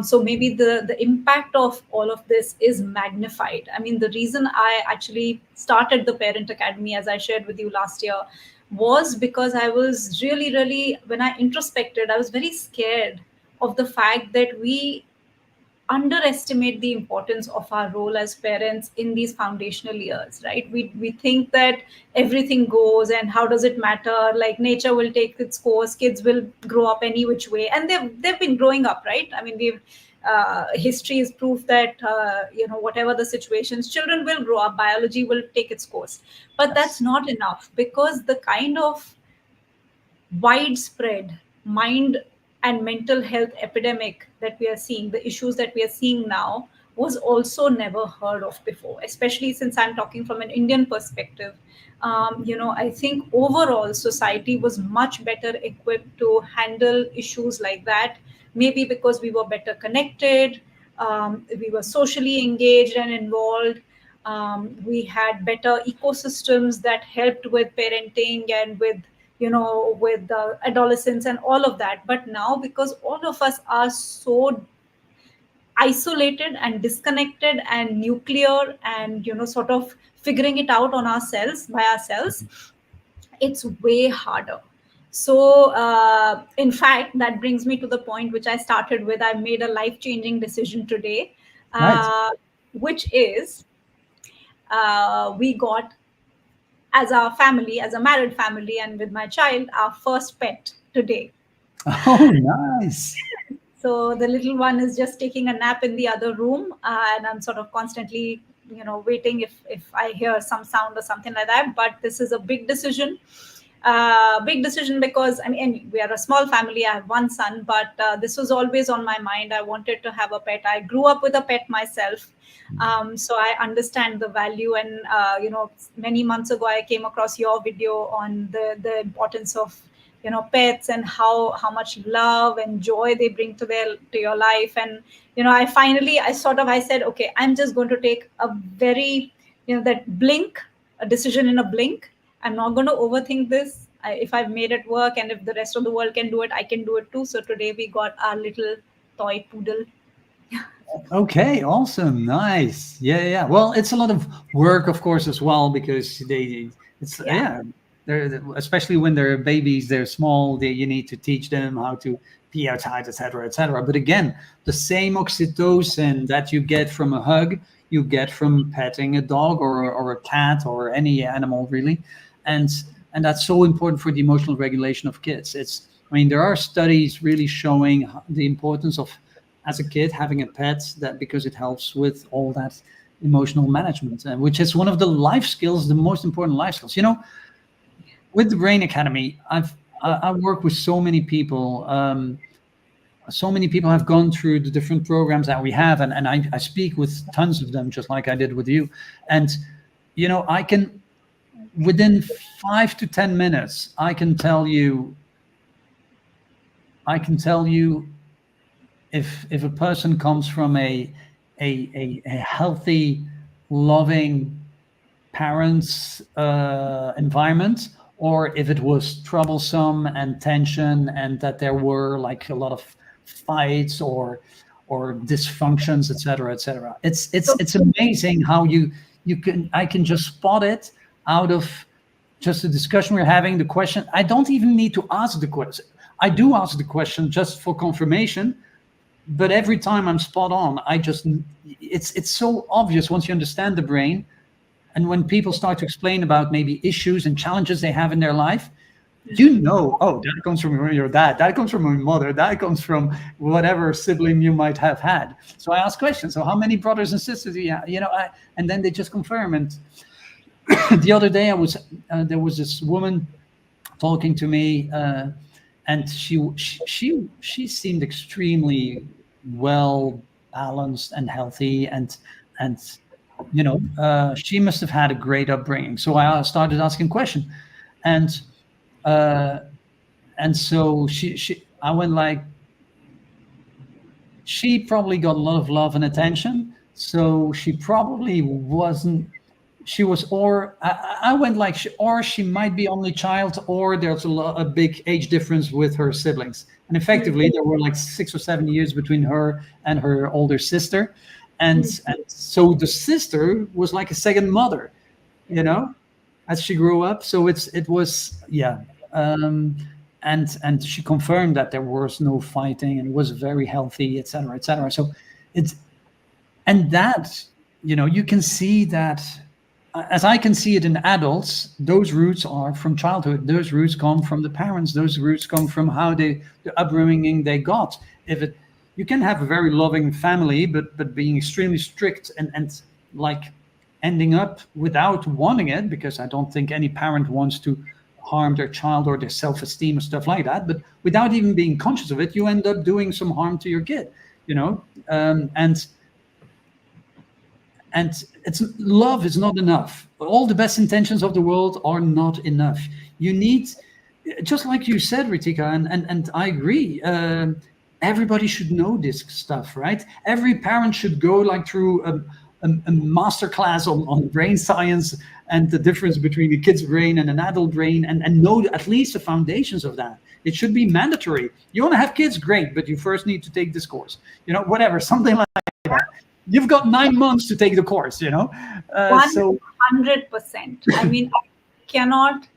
So maybe the impact of all of this is magnified. I mean, the reason I actually started the Parent Academy, as I shared with you last year, was because I was really, really, when I introspected, I was very scared of the fact that we underestimate the importance of our role as parents in these foundational years, right? We think that everything goes, and how does it matter, like nature will take its course, kids will grow up any which way, and they've been growing up, right? I mean, we've history is proof that whatever the situations, children will grow up, biology will take its course. But that's Yes. not enough, because the kind of widespread mind and mental health epidemic that we are seeing, the issues that we are seeing now, was also never heard of before, especially since I'm talking from an Indian perspective. I think overall society was much better equipped to handle issues like that, maybe because we were better connected, we were socially engaged and involved. We had better ecosystems that helped with parenting and with adolescents and all of that. But now, because all of us are so isolated and disconnected and nuclear, and sort of figuring it out on ourselves by ourselves, it's way harder. So in fact, that brings me to the point which I started with. I made a life changing decision today, Right. which is, we got, as our family, as a married family, and with my child, our first pet today. Oh, nice. So the little one is just taking a nap in the other room, and I'm sort of constantly, waiting if I hear some sound or something like that. But this is a big decision, because I mean, we are a small family. I have one son, but this was always on my mind. I wanted to have a pet. I grew up with a pet myself, so I understand the value. And many months ago, I came across your video on the importance of pets, and how much love and joy they bring to your life. And I said, okay, I'm just going to take a very, that blink, a decision in a blink. I'm not going to overthink this. If I've made it work, and if the rest of the world can do it, I can do it too. So today we got our little toy poodle. Okay, awesome, nice. Yeah, yeah, yeah. Well, it's a lot of work, of course, as well, because it's Yeah. yeah, especially when they're babies, they're small. You need to teach them how to pee outside, etc., etc. But again, the same oxytocin that you get from a hug, you get from petting a dog or a cat or any animal, really, and and that's so important for the emotional regulation of kids. I mean, there are studies really showing the importance of, as a kid, having a pet, that because it helps with all that emotional management, which is one of the life skills, the most important life skills. With the Brain Academy, I work with so many people. So many people have gone through the different programs that we have, and I speak with tons of them, just like I did with you. And I can, within 5 to 10 minutes, I can tell you if a person comes from a healthy, loving parents environment, or if it was troublesome and tension, and that there were like a lot of fights or dysfunctions, etc., etc. So It's amazing how I can just spot it out of just the discussion we're having. The question, I don't even need to ask the question. I do ask the question just for confirmation, but every time I'm spot on. It's so obvious once you understand the brain, and when people start to explain about maybe issues and challenges they have in their life, oh, that comes from your dad, that comes from your mother, that comes from whatever sibling you might have had. So I ask questions. So how many brothers and sisters do you have? And then they just confirm. And the other day, there was this woman talking to me, and she seemed extremely well balanced and healthy, and she must have had a great upbringing. So I started asking questions, and uh, and so she I went like, she probably got a lot of love and attention. So she probably wasn't. She was, or I went like, or she might be only child, or there's a big age difference with her siblings. And effectively, there were like 6 or 7 years between her and her older sister, and so the sister was like a second mother, you know, as she grew up. So it was, yeah. Um, and she confirmed that there was no fighting and it was very healthy, etc., etc. So it's, and that, you can see that, as I can see it in adults, those roots are from childhood. Those roots come from the parents. Those roots come from the upbringing they got. If it, you can have a very loving family, but being extremely strict and like ending up without wanting it, because I don't think any parent wants to harm their child or their self-esteem or stuff like that. But without even being conscious of it, you end up doing some harm to your kid. And it's, love is not enough. All the best intentions of the world are not enough. You need, just like you said, Ritika, and I agree. Everybody should know this stuff, right? Every parent should go like through a master class on brain science and the difference between a kid's brain and an adult brain, and know at least the foundations of that. It should be mandatory. You want to have kids, great, but you first need to take this course. Whatever, something like that. You've got 9 months to take the course. So 100%. I mean, cannot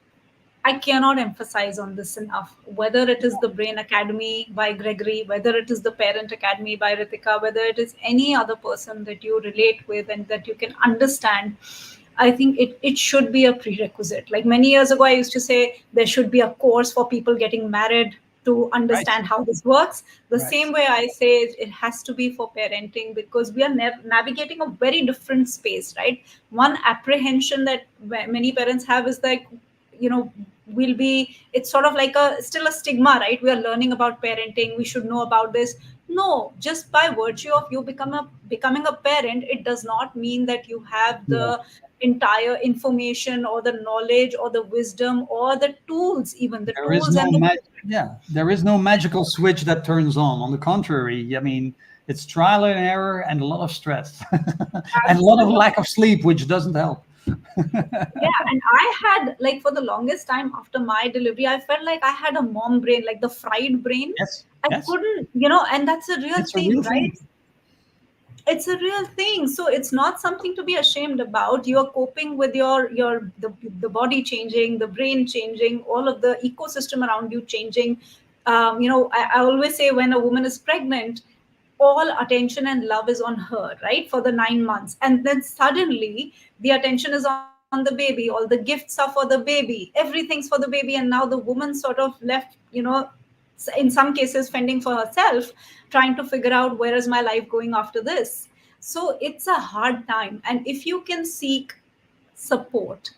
I cannot emphasize on this enough. Whether it is the Brain Academy by Gregory, whether it is the Parent Academy by Ritika, whether it is any other person that you relate with and that you can understand, I think it should be a prerequisite. Like many years ago, I used to say there should be a course for people getting married to right, understand how this works. The right. same way I say it has to be for parenting, because we are navigating a very different space, right? One apprehension that many parents have is like, will be, it's sort of like a still a stigma, right? We are learning about parenting, we should know about this. No, just by virtue of you becoming a parent, it does not mean that you have Yeah. the entire information or the knowledge or the wisdom or the tools, even the There is tools no and the yeah, there is no magical switch that turns on. On the contrary, I mean, it's trial and error and a lot of stress and a lot of absolute. lack of sleep, which doesn't help. Yeah, and I had, like, for the longest time after my delivery, I felt like I had a mom brain, like the fried brain. Yes, I yes, couldn't, and that's a real it's a thing, real thing. right? It's a real thing, so it's not something to be ashamed about. You're coping with the body changing, the brain changing, all of the ecosystem around you changing. I always say when a woman is pregnant, all attention and love is on her, right, for the 9 months, and then suddenly the attention is on the baby, all the gifts are for the baby, everything's for the baby, and now the woman sort of left, in some cases fending for herself, trying to figure out where is my life going after this. So it's a hard time, and if you can seek support,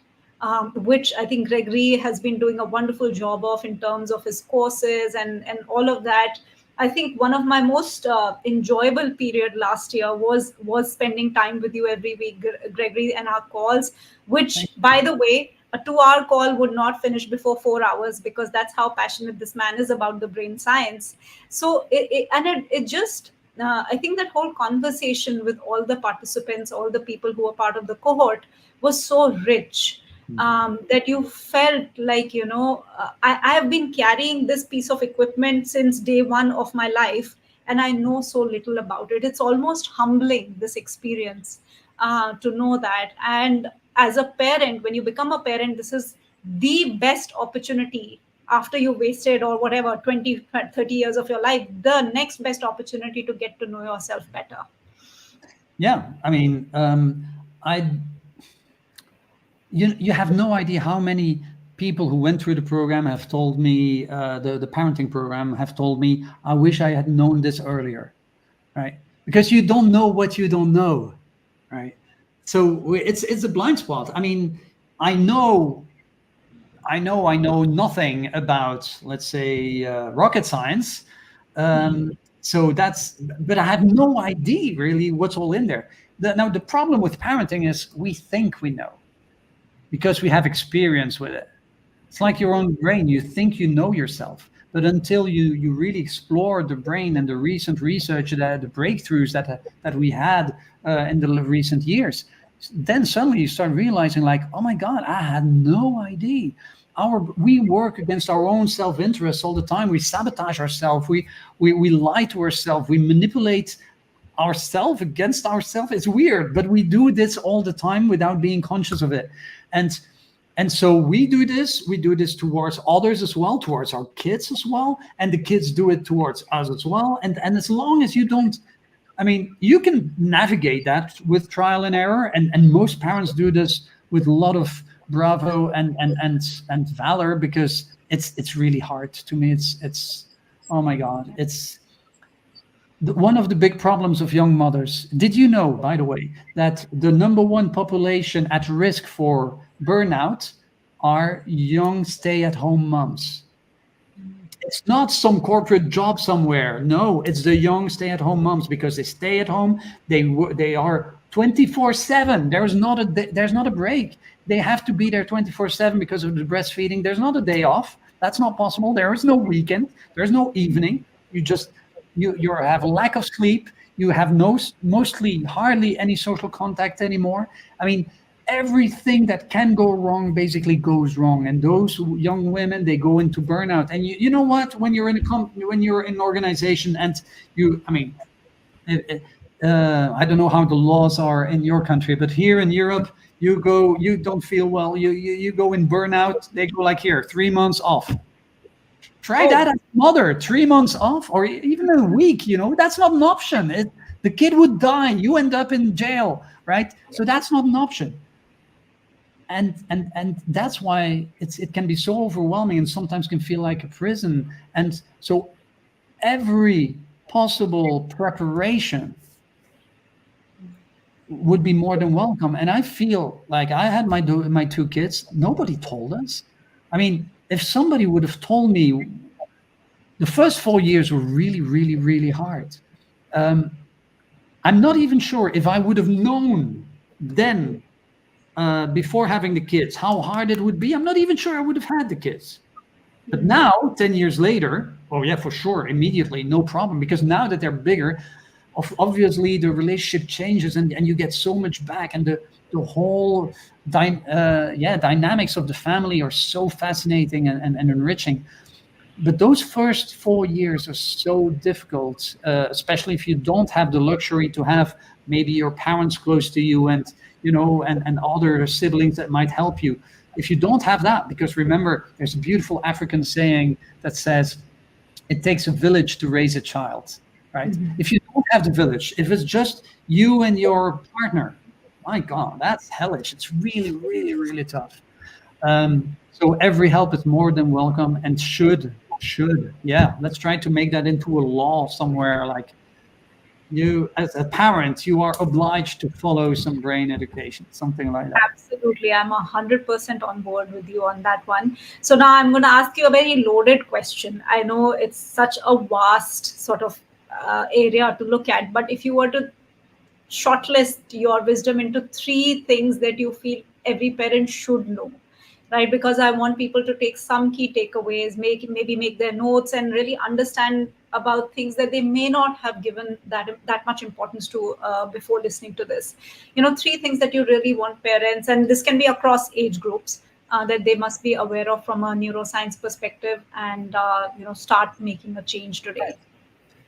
which I think Gregory has been doing a wonderful job of in terms of his courses and all of that. I think one of my most enjoyable period last year was spending time with you every week, Gregory, and our calls. Which, Thank by the way, a 2 hour call would not finish before 4 hours, because that's how passionate this man is about the brain science. So it just I think that whole conversation with all the participants, all the people who were part of the cohort, was so rich, you. that you felt like, I have been carrying this piece of equipment since day one of my life, and I know so little about it. It's almost humbling, this experience, to know that. And as a parent, when you become a parent, this is the best opportunity after you wasted or whatever 20, 30 years of your life, the next best opportunity to get to know yourself better. Yeah, I mean, I you have no idea how many people who went through the program have told me, the parenting program have told me, I wish I had known this earlier, right? Because you don't know what you don't know, right? So it's a blind spot. I mean, I know I know nothing about, let's say, rocket science. So but I have no idea really what's all in there. Now, the problem with parenting is we think we know because we have experience with it. It's like your own brain. You think you know yourself, but until you really explore the brain and the recent research, the breakthroughs that we had in the recent years, then suddenly you start realizing, like, oh my God, I had no idea. We work against our own self-interest all the time. We sabotage ourselves. We lie to ourselves. We manipulate ourselves against ourselves. It's weird, but we do this all the time without being conscious of it. And so we do this towards others as well, towards our kids as well, and the kids do it towards us as well. And as long as you don't, I mean, you can navigate that with trial and error, and most parents do this with a lot of bravo and valor, because it's really hard. To me, it's oh my God, it's one of the big problems of young mothers. Did you know, by the way, that the number one population at risk for burnout are young stay-at-home moms? It's not some corporate job somewhere. No, it's the young stay-at-home moms, because they stay at home. They are 24/7. There's not a break. They have to be there 24/7 because of the breastfeeding. There's not a day off. That's not possible. There is no weekend. There's no evening. You have a lack of sleep. You have mostly hardly any social contact anymore. I mean, everything that can go wrong basically goes wrong, and those young women, they go into burnout. And you know what? When you're in an organization, and I mean, I don't know how the laws are in your country, but here in Europe, you don't feel well, you go in burnout. They go like, here, 3 months off. Try that as a mother, 3 months off, or even a week. That's not an option. The kid would die. You end up in jail, right? So that's not an option. And that's why it can be so overwhelming, and sometimes can feel like a prison. And so every possible preparation would be more than welcome. And I feel like I had my two kids. Nobody told us. I mean, if somebody would have told me, the first 4 years were really, really, really hard. I'm not even sure if I would have known then, before having the kids, how hard it would be. I'm not even sure I would have had the kids. But now, 10 years later, oh yeah, for sure, immediately, no problem. Because now that they're bigger, obviously the relationship changes, and you get so much back, and the whole dynamics of the family are so fascinating and enriching. But those first 4 years are so difficult, especially if you don't have the luxury to have maybe your parents close to you, and other siblings that might help you. If you don't have that, because remember, there's a beautiful African saying that says, it takes a village to raise a child, right? Mm-hmm. If you don't have the village, if it's just you and your partner, my God, that's hellish. It's really, really, really tough. So every help is more than welcome, and should, yeah, let's try to make that into a law somewhere. Like, you, as a parent, you are obliged to follow some brain education, something like that. Absolutely. I'm 100% on board with you on that one. So now I'm going to ask you a very loaded question. I know it's such a vast sort of area to look at, but if you were to shortlist your wisdom into 3 things that you feel every parent should know, right? Because I want people to take some key takeaways, maybe make their notes, and really understand about things that they may not have given that much importance to before listening to this. 3 things that you really want parents, and this can be across age groups, that they must be aware of from a neuroscience perspective, and start making a change today.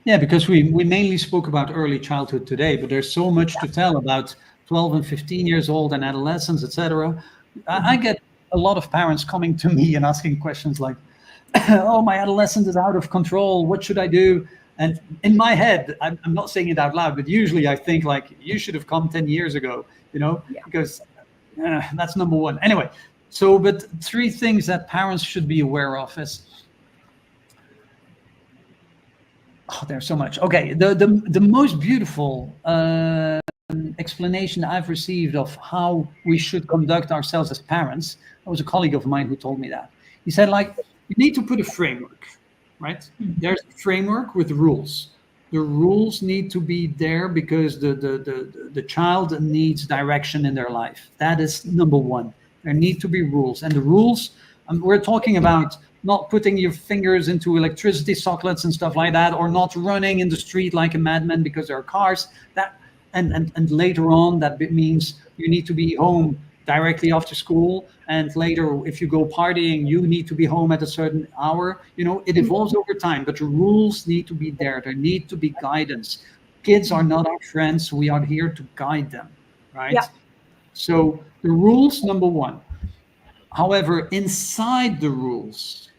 Yeah, because we mainly spoke about early childhood today, but there's so much to tell about 12 and 15 years old and adolescents, etc. I get a lot of parents coming to me and asking questions like, oh, my adolescent is out of control. What should I do? And in my head, I'm not saying it out loud, but usually I think like, you should have come 10 years ago, Yeah. because that's number one. Anyway, so, but three things that parents should be aware of is, oh, there's so much. Okay, the most beautiful explanation I've received of how we should conduct ourselves as parents. There was a colleague of mine who told me that. He said, like, you need to put a framework, right? There's a framework with rules. The rules need to be there because the child needs direction in their life. That is number one. There need to be rules, and the rules, we're talking about not putting your fingers into electricity sockets and stuff like that, or not running in the street like a madman because there are cars. That and later on, that means you need to be home directly after school, and later if you go partying, you need to be home at a certain hour. It evolves over time, but the rules need to be there. There need to be guidance. Kids are not our friends. We are here to guide them, right? Yeah. So the rules, number one. However, inside the rules,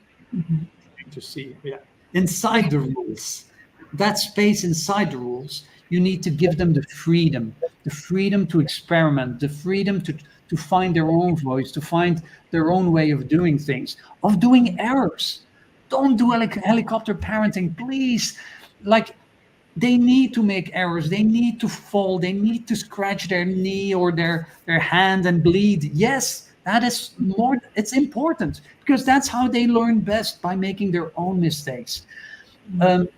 to see, yeah, inside the rules, that space inside the rules, you need to give them the freedom to experiment, the freedom to find their own voice, to find their own way of doing things, of doing errors. Don't do helicopter parenting, please. Like, they need to make errors. They need to fall. They need to scratch their knee or their hand and bleed. Yes, that is more. It's important because that's how they learn best, by making their own mistakes. Um,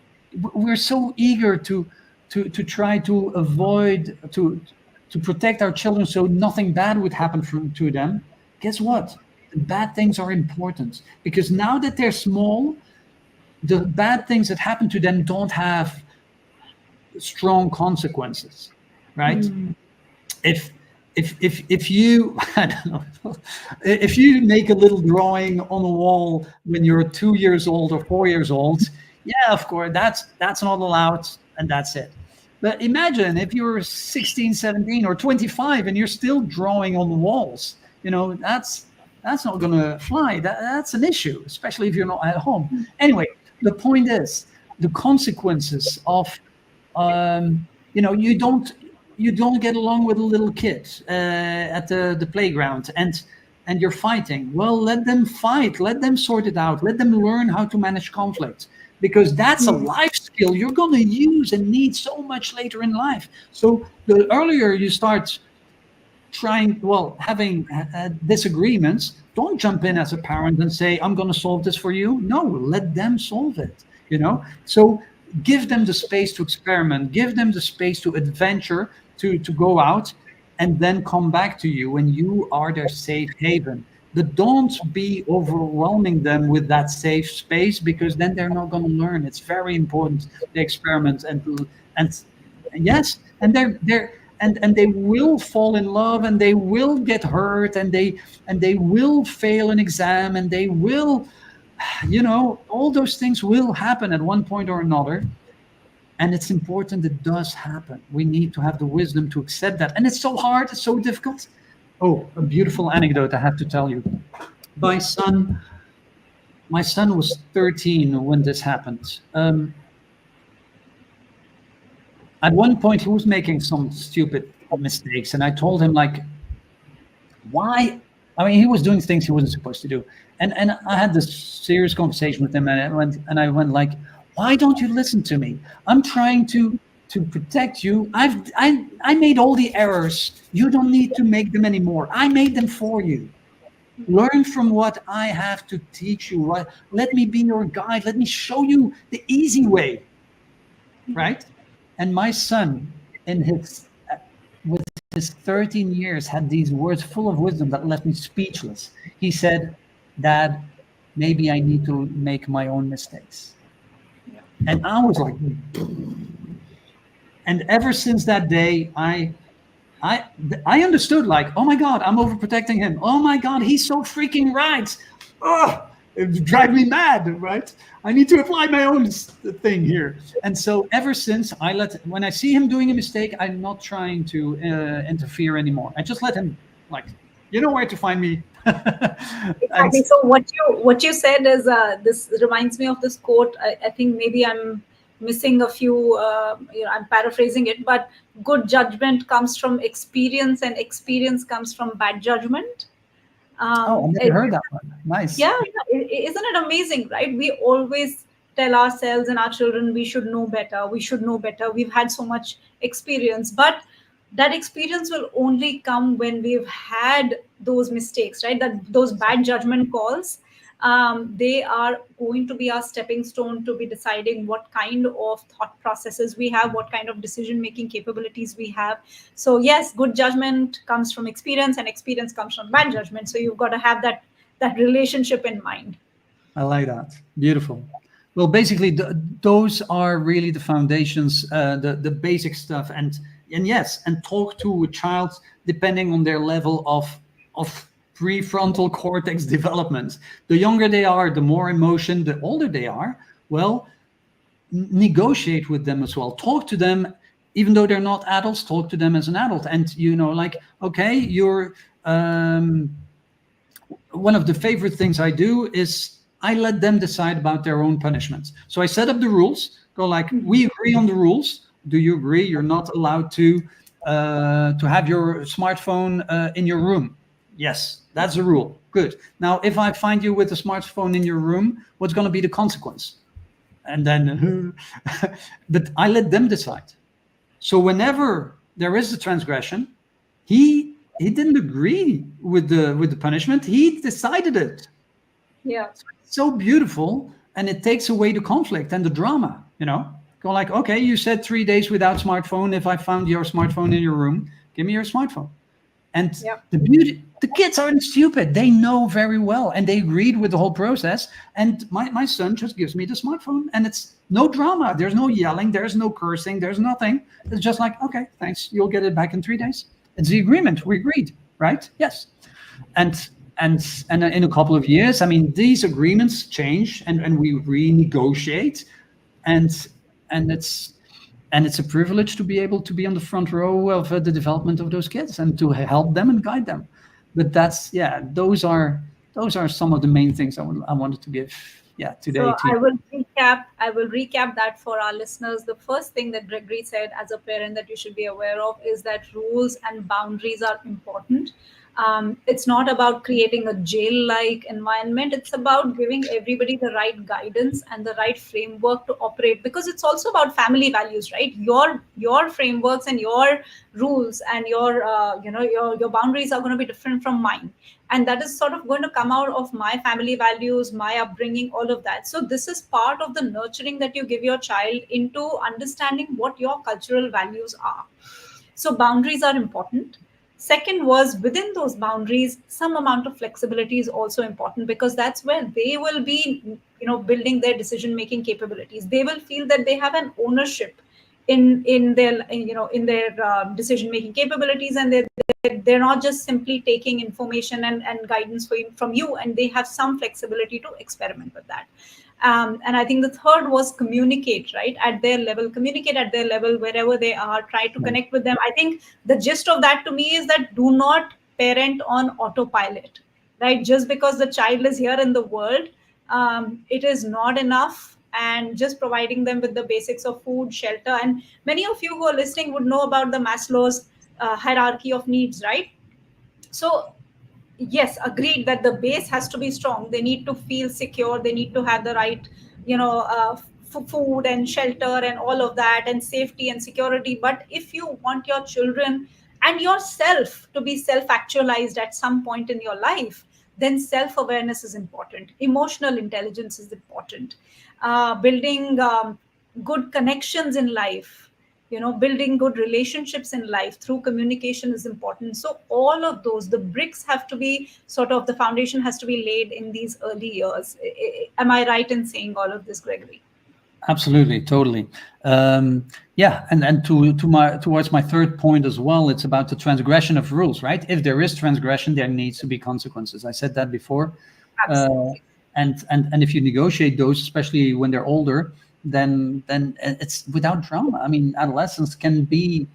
we're so eager to try to avoid to protect our children so nothing bad would happen to them. Guess what? The bad things are important because now that they're small, the bad things that happen to them don't have strong consequences, right? If you I don't know, if you make a little drawing on a wall when you're 2 years old or 4 years old, yeah, of course that's not allowed, and that's it. But imagine if you're 16, 17, or 25 and you're still drawing on the walls, that's not going to fly. That's an issue, especially if you're not at home. Anyway, the point is the consequences of you don't get along with a little kid at the playground, and you're fighting. Well, let them fight. Let them sort it out. Let them learn how to manage conflict, because that's a life skill you're going to use and need so much later in life. So the earlier you start having disagreements, don't jump in as a parent and say, I'm going to solve this for you. No, let them solve it. So give them the space to experiment, give them the space to adventure, to go out, and then come back to you when you are their safe haven. But don't be overwhelming them with that safe space, because then they're not going to learn. It's very important they experiment, and yes, and they will fall in love, and they will get hurt, and they will fail an exam, and they will, all those things will happen at one point or another. And it's important it does happen. We need to have the wisdom to accept that. And it's so hard, it's so difficult. Oh, a beautiful anecdote I have to tell you. My son was 13 when this happened. At one point, he was making some stupid mistakes, and I told him, like, why? I mean, he was doing things he wasn't supposed to do. And I had this serious conversation with him, and I went like, why don't you listen to me? I'm trying to protect you. I made all the errors. You don't need to make them anymore. I made them for you. Learn from what I have to teach you. Right? Let me be your guide. Let me show you the easy way. Right? And my son, with his 13 years, had these words full of wisdom that left me speechless. He said, Dad, maybe I need to make my own mistakes. And I was like, and ever since that day, I understood, like, oh my God, I'm overprotecting him. Oh my God, he's so freaking right. Oh, it drives me mad, right? I need to apply my own thing here. And so ever since, when I see him doing a mistake, I'm not trying to interfere anymore. I just let him, like, you know where to find me. And Exactly. So what you said is, this reminds me of this quote. I think maybe I'm missing a few. I'm paraphrasing it, but good judgment comes from experience, and experience comes from bad judgment. oh, I Um, never it, heard that one. Nice. yeah, isn't it amazing, right? We always tell ourselves and our children we should know better, we should know better, we've had so much experience, but that experience will only come when we've had those mistakes, right? That those bad judgment calls, they are going to be our stepping stone to be deciding what kind of thought processes we have, what kind of decision making capabilities we have. So yes, good judgment comes from experience, and experience comes from bad judgment. So you've got to have that relationship in mind. I like that. Beautiful. Well, basically, those are really the foundations, the basic stuff, and yes, and talk to a child depending on their level of prefrontal cortex development. The younger they are, the more emotion. The older they are, well, negotiate with them as well. Talk to them, even though they're not adults. Talk to them as an adult, and like, okay, you're. One of the favorite things I do is I let them decide about their own punishments. So I set up the rules. Go like, we agree on the rules. Do you agree? You're not allowed to have your smartphone in your room. Yes, that's a rule. Good. Now, if I find you with a smartphone in your room, what's going to be the consequence? And then, but I let them decide. So whenever there is a transgression, he didn't agree with the punishment. He decided it. Yeah. It's so beautiful, and it takes away the conflict and the drama. Go like, okay, you said 3 days without smartphone. If I found your smartphone in your room, give me your smartphone. And Yeah. the kids aren't stupid. They know very well, and they agreed with the whole process. And my son just gives me the smartphone, and it's no drama. There's no yelling. There's no cursing. There's nothing. It's just like, okay, thanks. You'll get it back in 3 days. It's the agreement. We agreed, right? Yes. And and in a couple of years, I mean, these agreements change, and we renegotiate, and and it's and it's a privilege to be able to be on the front row of the development of those kids and to help them and guide them. But that's, yeah, those are some of the main things I wanted to give, yeah, today So to you. I will recap that for our listeners. The first thing that Gregory said as a parent that you should be aware of is that rules and boundaries are important. It's not about creating a jail-like environment. It's about giving everybody the right guidance and the right framework to operate, because it's also about family values, right? Your frameworks and your rules and your boundaries are going to be different from mine, and that is sort of going to come out of my family values, my upbringing, all of that. So this is part of the nurturing that you give your child into understanding what your cultural values are. So boundaries are important. Second was, within those boundaries, some amount of flexibility is also important, because that's where they will be, building their decision making capabilities. They will feel that they have an ownership in their decision making capabilities, and they're not just simply taking information and guidance from you, and they have some flexibility to experiment with that. And I think the third was communicate, right, at their level. Communicate at their level wherever they are. Try to Right. connect with them. I think the gist of that to me is that do not parent on autopilot, right? Just because the child is here in the world, it is not enough. And just providing them with the basics of food, shelter, and many of you who are listening would know about the Maslow's hierarchy of needs, right? So yes, agreed that the base has to be strong. They need to feel secure, they need to have the right, food and shelter and all of that, and safety and security. But if you want your children and yourself to be self actualized at some point in your life, then self awareness is important, emotional intelligence is important, building good connections in life, building good relationships in life through communication is important. So all of those, the bricks have to be sort of, the foundation has to be laid in these early years. Am I right in saying all of this, Gregory? Absolutely, totally. Yeah, and towards my third point as well, it's about the transgression of rules, right? If there is transgression, there needs to be consequences. I said that before. uh, Absolutely. and if you negotiate those, especially when they're older, then it's without drama. I mean, adolescence can be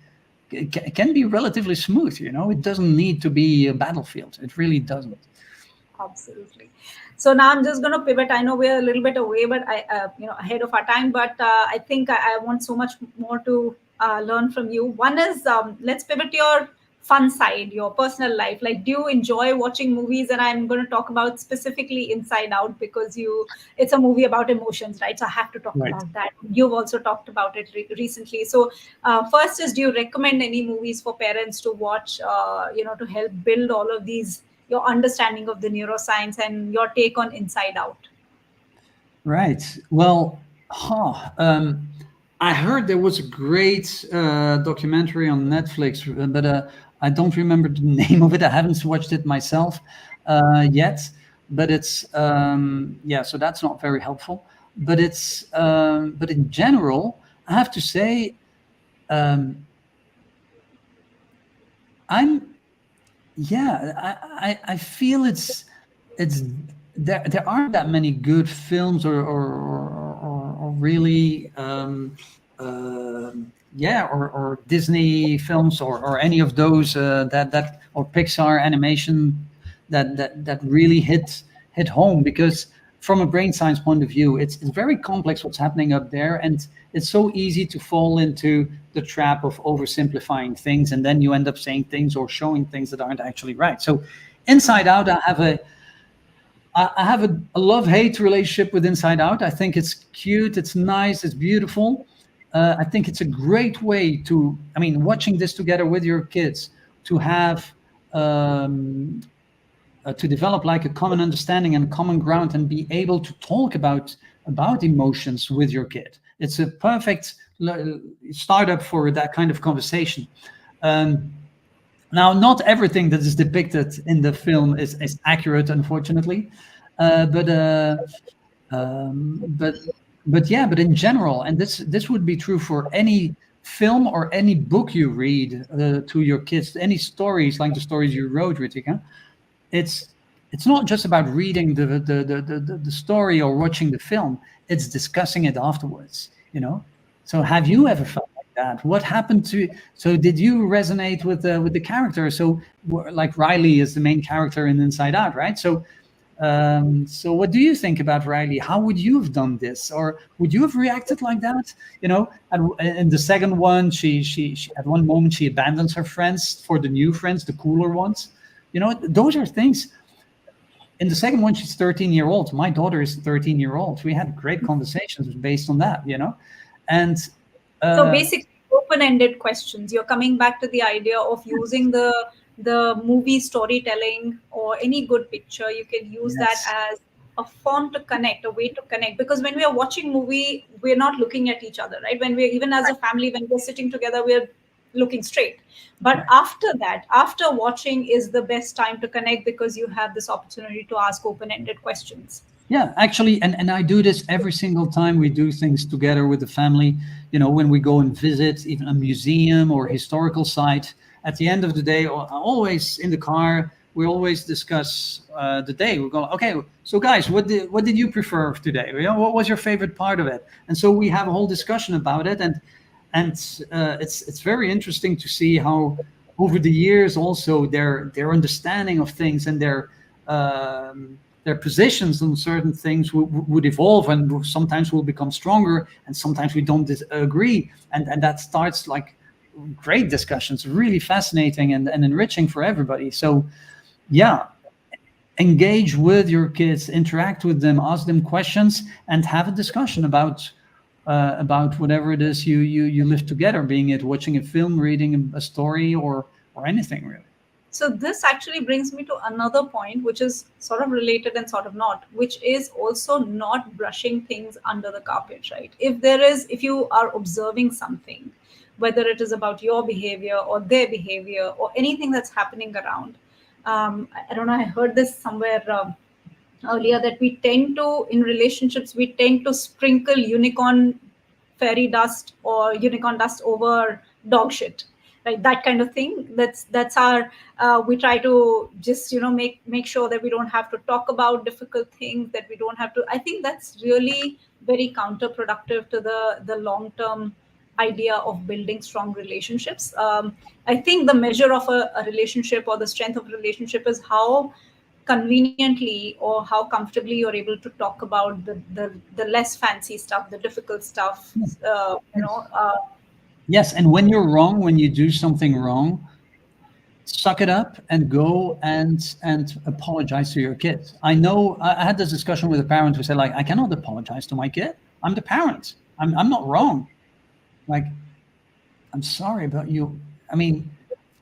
relatively smooth. It doesn't need to be a battlefield. It really doesn't. Absolutely. So now I'm just going to pivot. I know we're a little bit away, but ahead of our time. But I think I want so much more to learn from you. One is, let's pivot to your fun side, your personal life. Like, do you enjoy watching movies? And I'm going to talk about specifically Inside Out because it's a movie about emotions, right? So I have to talk Right. about that. You've also talked about it recently. So first is, do you recommend any movies for parents to watch? To help build all of these, your understanding of the neuroscience and your take on Inside Out. Right. Well, I heard there was a great documentary on Netflix, but I don't remember the name of it. I haven't watched it myself yet, but it's yeah. So that's not very helpful. But in general, I have to say, um, I'm yeah. I feel it's there aren't that many good films or really yeah, or Disney films or any of those that or Pixar animation that really hit home, because from a brain science point of view, it's very complex what's happening up there, and it's so easy to fall into the trap of oversimplifying things, and then you end up saying things or showing things that aren't actually right. So Inside Out, I have a love hate relationship with Inside Out. I think it's cute, it's nice, it's beautiful. I think it's a great way to, I mean, watching this together with your kids, to have um, to develop like a common understanding and common ground, and be able to talk about emotions with your kid. It's a perfect startup for that kind of conversation. Um, Now, not everything that is depicted in the film is accurate, unfortunately, uh, but uh, um, but yeah, but in general, and this would be true for any film or any book you read to your kids, any stories like the stories you wrote, Ritika. It's it's not just about reading the story or watching the film. It's discussing it afterwards. So have you ever felt like that? What happened to, so did you resonate with the character? So like Riley is the main character in Inside Out, right? So what do you think about Riley? How would you have done this, or would you have reacted like that? And in the second one, she at one moment she abandons her friends for the new friends, the cooler ones. Those are things. In the second one, she's 13-year-old. My daughter is 13-year-old. We had great conversations based on that. And So uh, basically, open-ended questions. You're coming back to the idea of using the movie storytelling or any good picture. You can use that yes, as a form to connect, a way to connect. Because when we are watching movie, we're not looking at each other, right? When we're, even as a family, when we're sitting together, we're looking straight. But right. after that, after watching, is the best time to connect because you have this opportunity to ask open-ended questions. Yeah, actually, and I do this every single time we do things together with the family. When we go and visit even a museum or historical site, at the end of the day, always in the car, we always discuss the day. We go, okay, so guys, what did you prefer today? What was your favorite part of it? And so we have a whole discussion about it, and it's very interesting to see how over the years also their understanding of things and their positions on certain things would evolve, and sometimes we'll become stronger, and sometimes we don't agree, and that starts like great discussions, really fascinating and enriching for everybody. So yeah, engage with your kids, interact with them, ask them questions, and have a discussion about whatever it is you live together, being it watching a film, reading a story, or anything really. So this actually brings me to another point, which is sort of related and sort of not, which is also not brushing things under the carpet, right? If you are observing something, whether it is about your behavior or their behavior or anything that's happening around, I don't know, I heard this somewhere earlier, that we tend to, in relationships, we tend to sprinkle unicorn fairy dust or unicorn dust over dog shit, right? That kind of thing. That's our we try to just make sure that we don't have to talk about difficult things, that we don't have to. I think that's really very counterproductive to the long term idea of building strong relationships. I think the measure of a relationship or the strength of a relationship is how conveniently or how comfortably you're able to talk about the less fancy stuff, the difficult stuff, Yes. Yes, and when you're wrong, when you do something wrong, suck it up and go and apologize to your kids. I know I had this discussion with a parent who said, like, I cannot apologize to my kid. I'm the parent. I'm not wrong. Like, I'm sorry about you. I mean,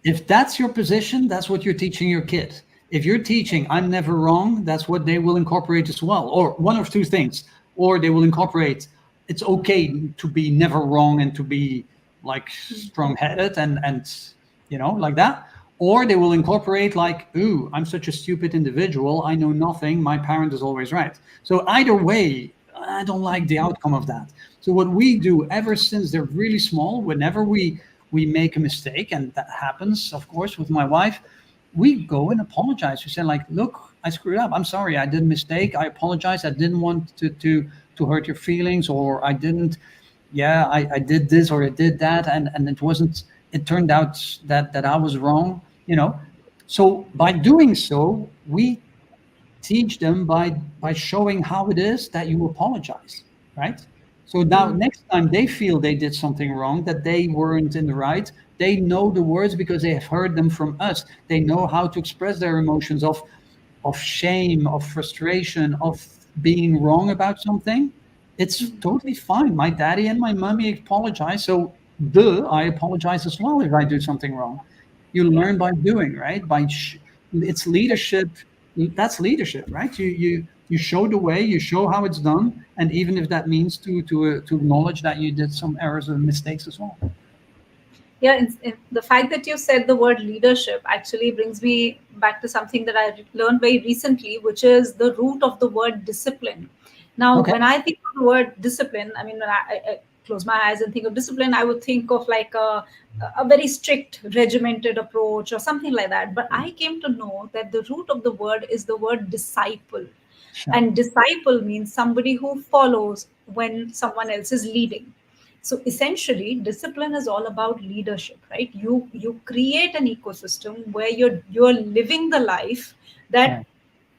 if that's your position, that's what you're teaching your kid. If you're teaching, I'm never wrong, that's what they will incorporate as well. Or one of two things. Or they will incorporate, it's okay to be never wrong and to be like strong headed and, like that. Or they will incorporate, like, ooh, I'm such a stupid individual. I know nothing. My parent is always right. So either way, I don't like the outcome of that. So what we do ever since they're really small, whenever we make a mistake, and that happens, of course, with my wife, we go and apologize. We say, like, look, I screwed up. I'm sorry. I did a mistake. I apologize. I didn't want to hurt your feelings, or I didn't. Yeah, I did this or I did that, and it wasn't. It turned out that I was wrong. So by doing so, we teach them by showing how it is that you apologize, right? So now next time they feel they did something wrong, that they weren't in the right, they know the words because they have heard them from us. They know how to express their emotions of shame, of frustration, of being wrong about something. It's totally fine. My daddy and my mommy apologize, so I apologize as well if I do something wrong. You learn by doing, right? It's leadership. That's leadership, right? You show the way, you show how it's done, and even if that means to acknowledge that you did some errors and mistakes as well. Yeah, the fact that you said the word leadership actually brings me back to something that I learned very recently, which is the root of the word discipline. Now, Okay. when I think of the word discipline, I mean, when I close my eyes and think of discipline, I would think of like a very strict, regimented approach or something like that. But I came to know that the root of the word is the word disciple. Sure. And disciple means somebody who follows when someone else is leading. So essentially, discipline is all about leadership, right? You create an ecosystem where you're living the life that Right.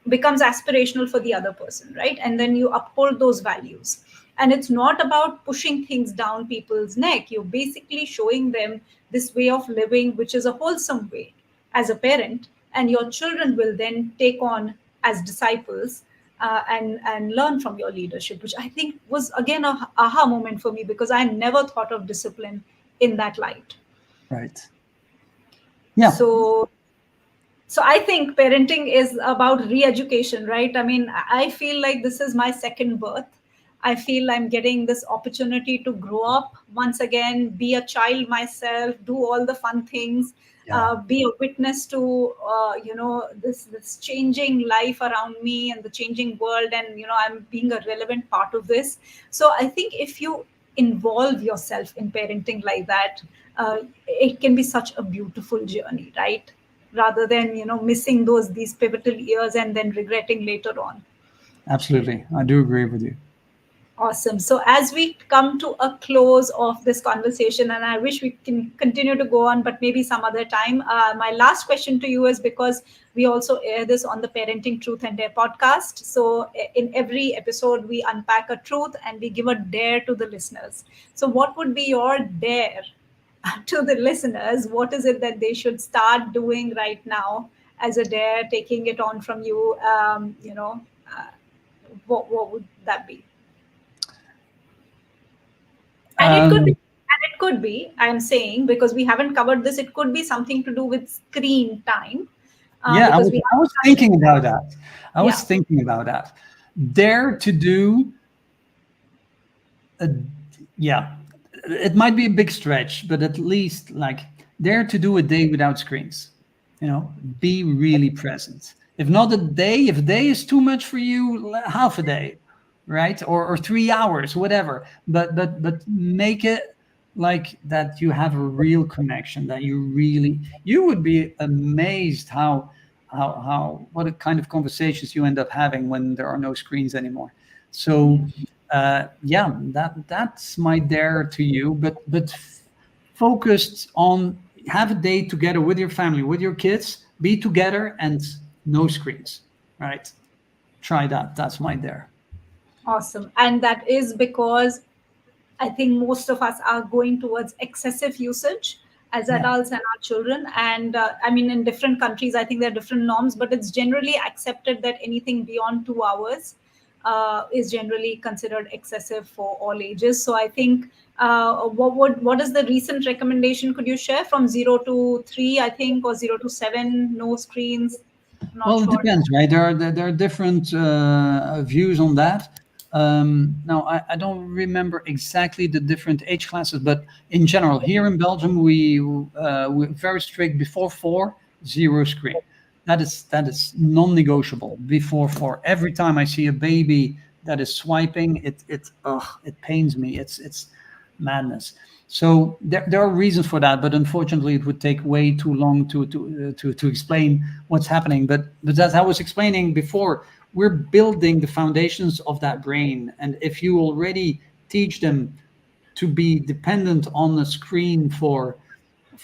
becomes aspirational for the other person, right? And then you uphold those values. And it's not about pushing things down people's neck. You're basically showing them this way of living, which is a wholesome way as a parent, and your children will then take on as disciples, and learn from your leadership, which I think was again a aha moment for me because I never thought of discipline in that light. Right. Yeah. So I think parenting is about re-education, right? I mean, I feel like this is my second birth. I feel I'm getting this opportunity to grow up once again, be a child myself, do all the fun things, Yeah. be a witness to this changing life around me and the changing world, and I'm being a relevant part of this. So I think if you involve yourself in parenting like that, it can be such a beautiful journey, right? Rather than missing these pivotal years and then regretting later on. Absolutely. I do agree with you. Awesome. So as we come to a close of this conversation, and I wish we can continue to go on, but maybe some other time. My last question to you is, because we also air this on the Parenting Truth and Dare podcast. So in every episode, we unpack a truth and we give a dare to the listeners. So what would be your dare to the listeners? What is it that they should start doing right now as a dare, taking it on from you? Uh, what would that be? And it could be, Um, I'm saying, because we haven't covered this, it could be something to do with screen time, yeah, because we I haven't was touched thinking on about that. that. I was Yeah. thinking about that. Dare to do a, yeah, it might be a big stretch, but at least, like, dare to do a day without screens. Be really present. If not a day, if a day is too much for you, half a day, right? Or 3 hours, whatever. But make it like that you have a real connection, that you would be amazed how what kind of conversations you end up having when there are no screens anymore. So yeah, that's my dare to you. But focused on, have a day together with your family, with your kids, be together, and no screens. right? Try that. That's my dare. Awesome. And that is because I think most of us are going towards excessive usage as Yeah. adults and our children. And I mean, in different countries, I think there are different norms, but it's generally accepted that anything beyond 2 hours is generally considered excessive for all ages. So I think what is the recent recommendation? Could you share from 0 to 3, I think, or 0 to 7, no screens? Not Well, it sure. depends, right? There are different views on that. Now, I don't remember exactly the different age classes, but in general, here in Belgium, we're very strict. Before 4, zero screen. That is non-negotiable. Before 4, every time I see a baby that is swiping, it pains me. It's madness. So there are reasons for that, but unfortunately, it would take way too long to explain what's happening. But as I was explaining before, we're building the foundations of that brain, and if you already teach them to be dependent on the screen for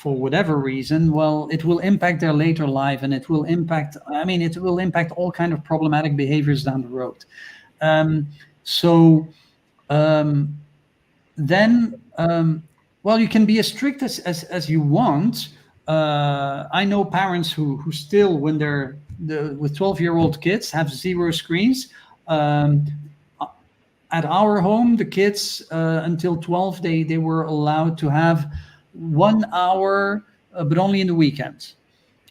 whatever reason, well, it will impact their later life, and it will impact. I mean, it will impact all kind of problematic behaviors down the road. Um, so. Um, then well, you can be as strict as you want. I know parents who still, when they're with 12-year-old kids, have zero screens. um, at our home, the kids until 12, they were allowed to have 1 hour, but only in the weekends.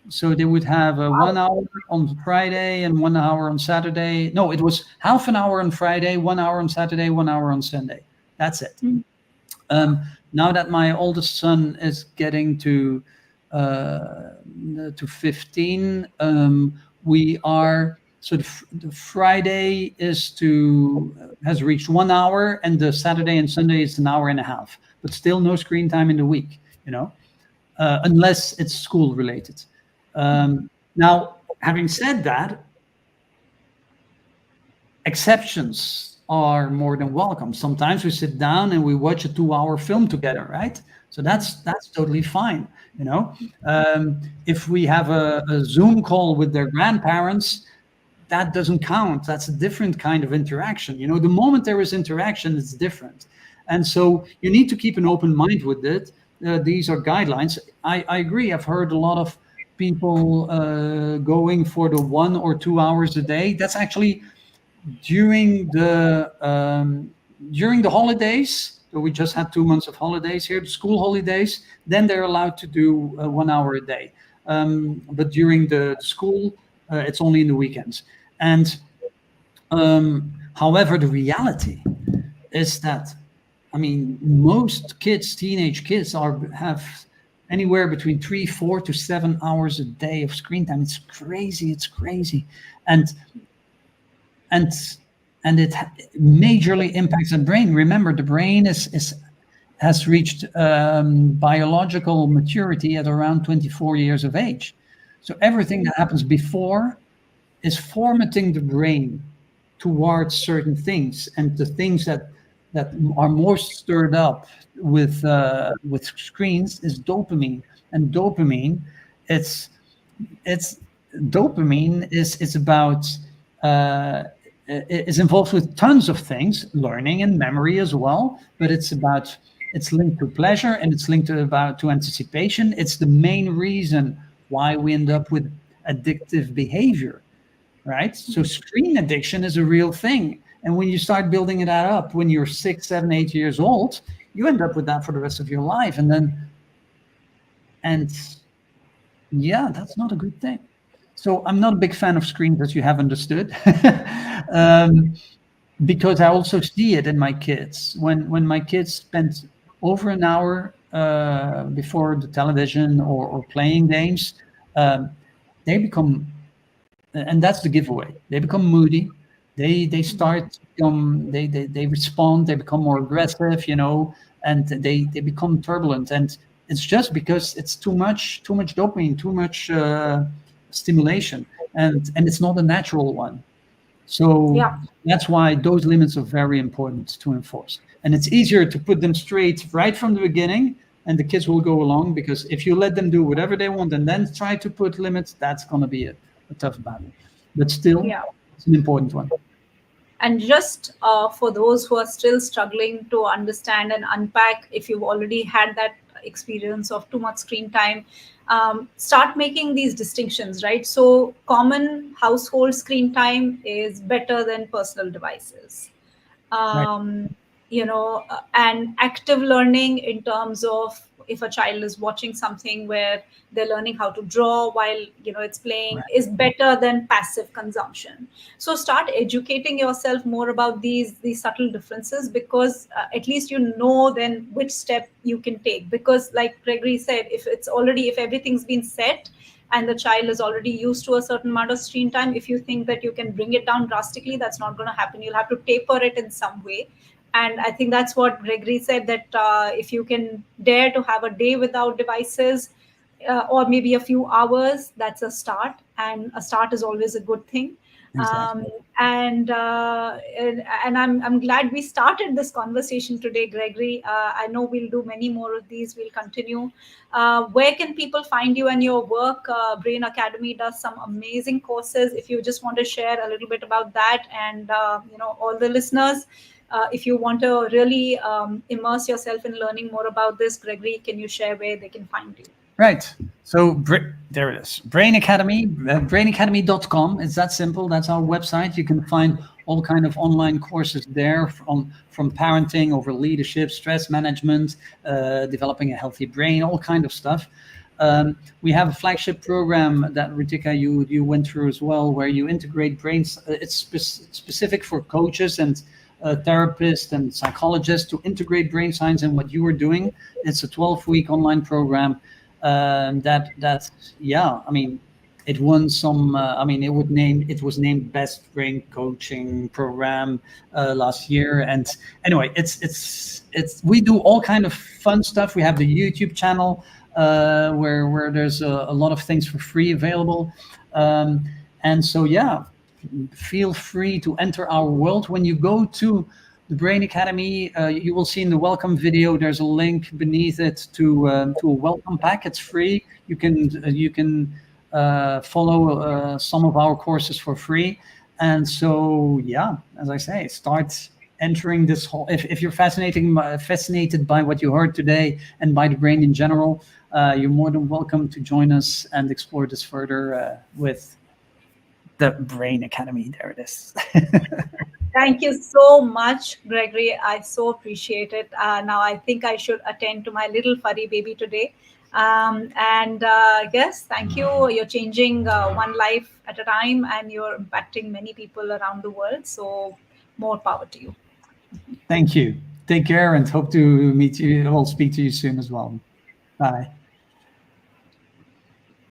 So they would have 1 hour on Friday and 1 hour on Saturday. No, it was half an hour on Friday, 1 hour on Saturday, 1 hour on Sunday. That's it. Mm. Um, Now that my oldest son is getting uh, to 15, we are so the Friday is to has reached 1 hour, and the Saturday and Sunday is an hour and a half, but still no screen time in the week. Unless it's school related. Now, having said that, exceptions are more than welcome. Sometimes we sit down and we watch a 2 hour film together, right? So that's totally fine. If we have a Zoom call with their grandparents, that doesn't count. That's a different kind of interaction. The moment there is interaction, it's different. And so you need to keep an open mind with it. These are guidelines. I agree. I've heard a lot of people going for the 1 or 2 hours a day. That's actually during the holidays. So we just had 2 months of holidays here, the school holidays. Then they're allowed to do 1 hour a day. But during the school, it's only in the weekends. And however, the reality is that, I mean, most kids, teenage kids, have anywhere between 3, 4 to 7 hours a day of screen time. It's crazy. It's crazy, and and and it majorly impacts the brain. Remember, the brain has reached biological maturity at around 24 years of age. So everything that happens before is formatting the brain towards certain things, and the things that are more stirred up with screens is dopamine. And dopamine, it's dopamine is about is involved with tons of things, learning and memory as well. But it's linked to pleasure, and it's linked to anticipation. It's the main reason why we end up with addictive behavior, right? So screen addiction is a real thing. And when you start building it up when you're 6, 7, 8 years old, you end up with that for the rest of your life. And yeah, that's not a good thing. So I'm not a big fan of screens, as you have understood, because I also see it in my kids. When my kids spend over an hour before the television or playing games, they become, and that's the giveaway. They become moody. They start to become, they respond. They become more aggressive, and they become turbulent. And it's just because it's too much dopamine, too much stimulation, and it's not a natural one. So Yeah. that's why those limits are very important to enforce. And it's easier to put them straight right from the beginning, and the kids will go along, because if you let them do whatever they want and then try to put limits, that's going to be a tough battle. but still, Yeah. it's an important one. And just for those who are still struggling to understand and unpack, if you've already had that experience of too much screen time, start making these distinctions, right? So, common household screen time is better than personal devices. Right, And active learning, in terms of if a child is watching something where they're learning how to draw while it's playing, right, is better than passive consumption. So start educating yourself more about these subtle differences, because at least then which step you can take. Because like Gregory said, if everything's been set and the child is already used to a certain amount of screen time, if you think that you can bring it down drastically, that's not going to happen. You'll have to taper it in some way. And I think that's what Gregory said, that if you can dare to have a day without devices, or maybe a few hours, that's a start, and a start is always a good thing. exactly. um, and I'm glad we started this conversation today, Gregory. I know we'll do many more of these. We'll continue. Where can people find you and your work? Brain Academy does some amazing courses. If you just want to share a little bit about that, and all the listeners, if you want to really immerse yourself in learning more about this, Gregory, can you share where they can find you? Right. So there it is. Brain Academy, brainacademy.com. It's that simple. That's our website. You can find all kind of online courses there, from parenting over leadership, stress management, developing a healthy brain, all kind of stuff. We have a flagship program that Ritika you went through as well, where you integrate brains. It's specific for coaches and therapists and psychologists to integrate brain science in what you are doing. It's a 12-week online program that yeah, I mean, it won some. I mean, it was named best brain coaching program last year. And anyway, it's we do all kind of fun stuff. We have the YouTube channel where there's a lot of things for free available. And so yeah, feel free to enter our world. When you go to the Brain Academy, you will see in the welcome video, there's a link beneath it to a welcome pack. It's free. You can follow some of our courses for free. And so, yeah, as I say, start entering this whole. If you're fascinated by what you heard today and by the brain in general, you're more than welcome to join us and explore this further with the Brain Academy. There it is. Thank you so much, Gregory. I so appreciate it. Now I think I should attend to my little furry baby today. And yes, thank you. You're changing one life at a time, and you're impacting many people around the world. So more power to you. Thank you. Take care and hope to meet you. We'll speak to you soon as well. Bye.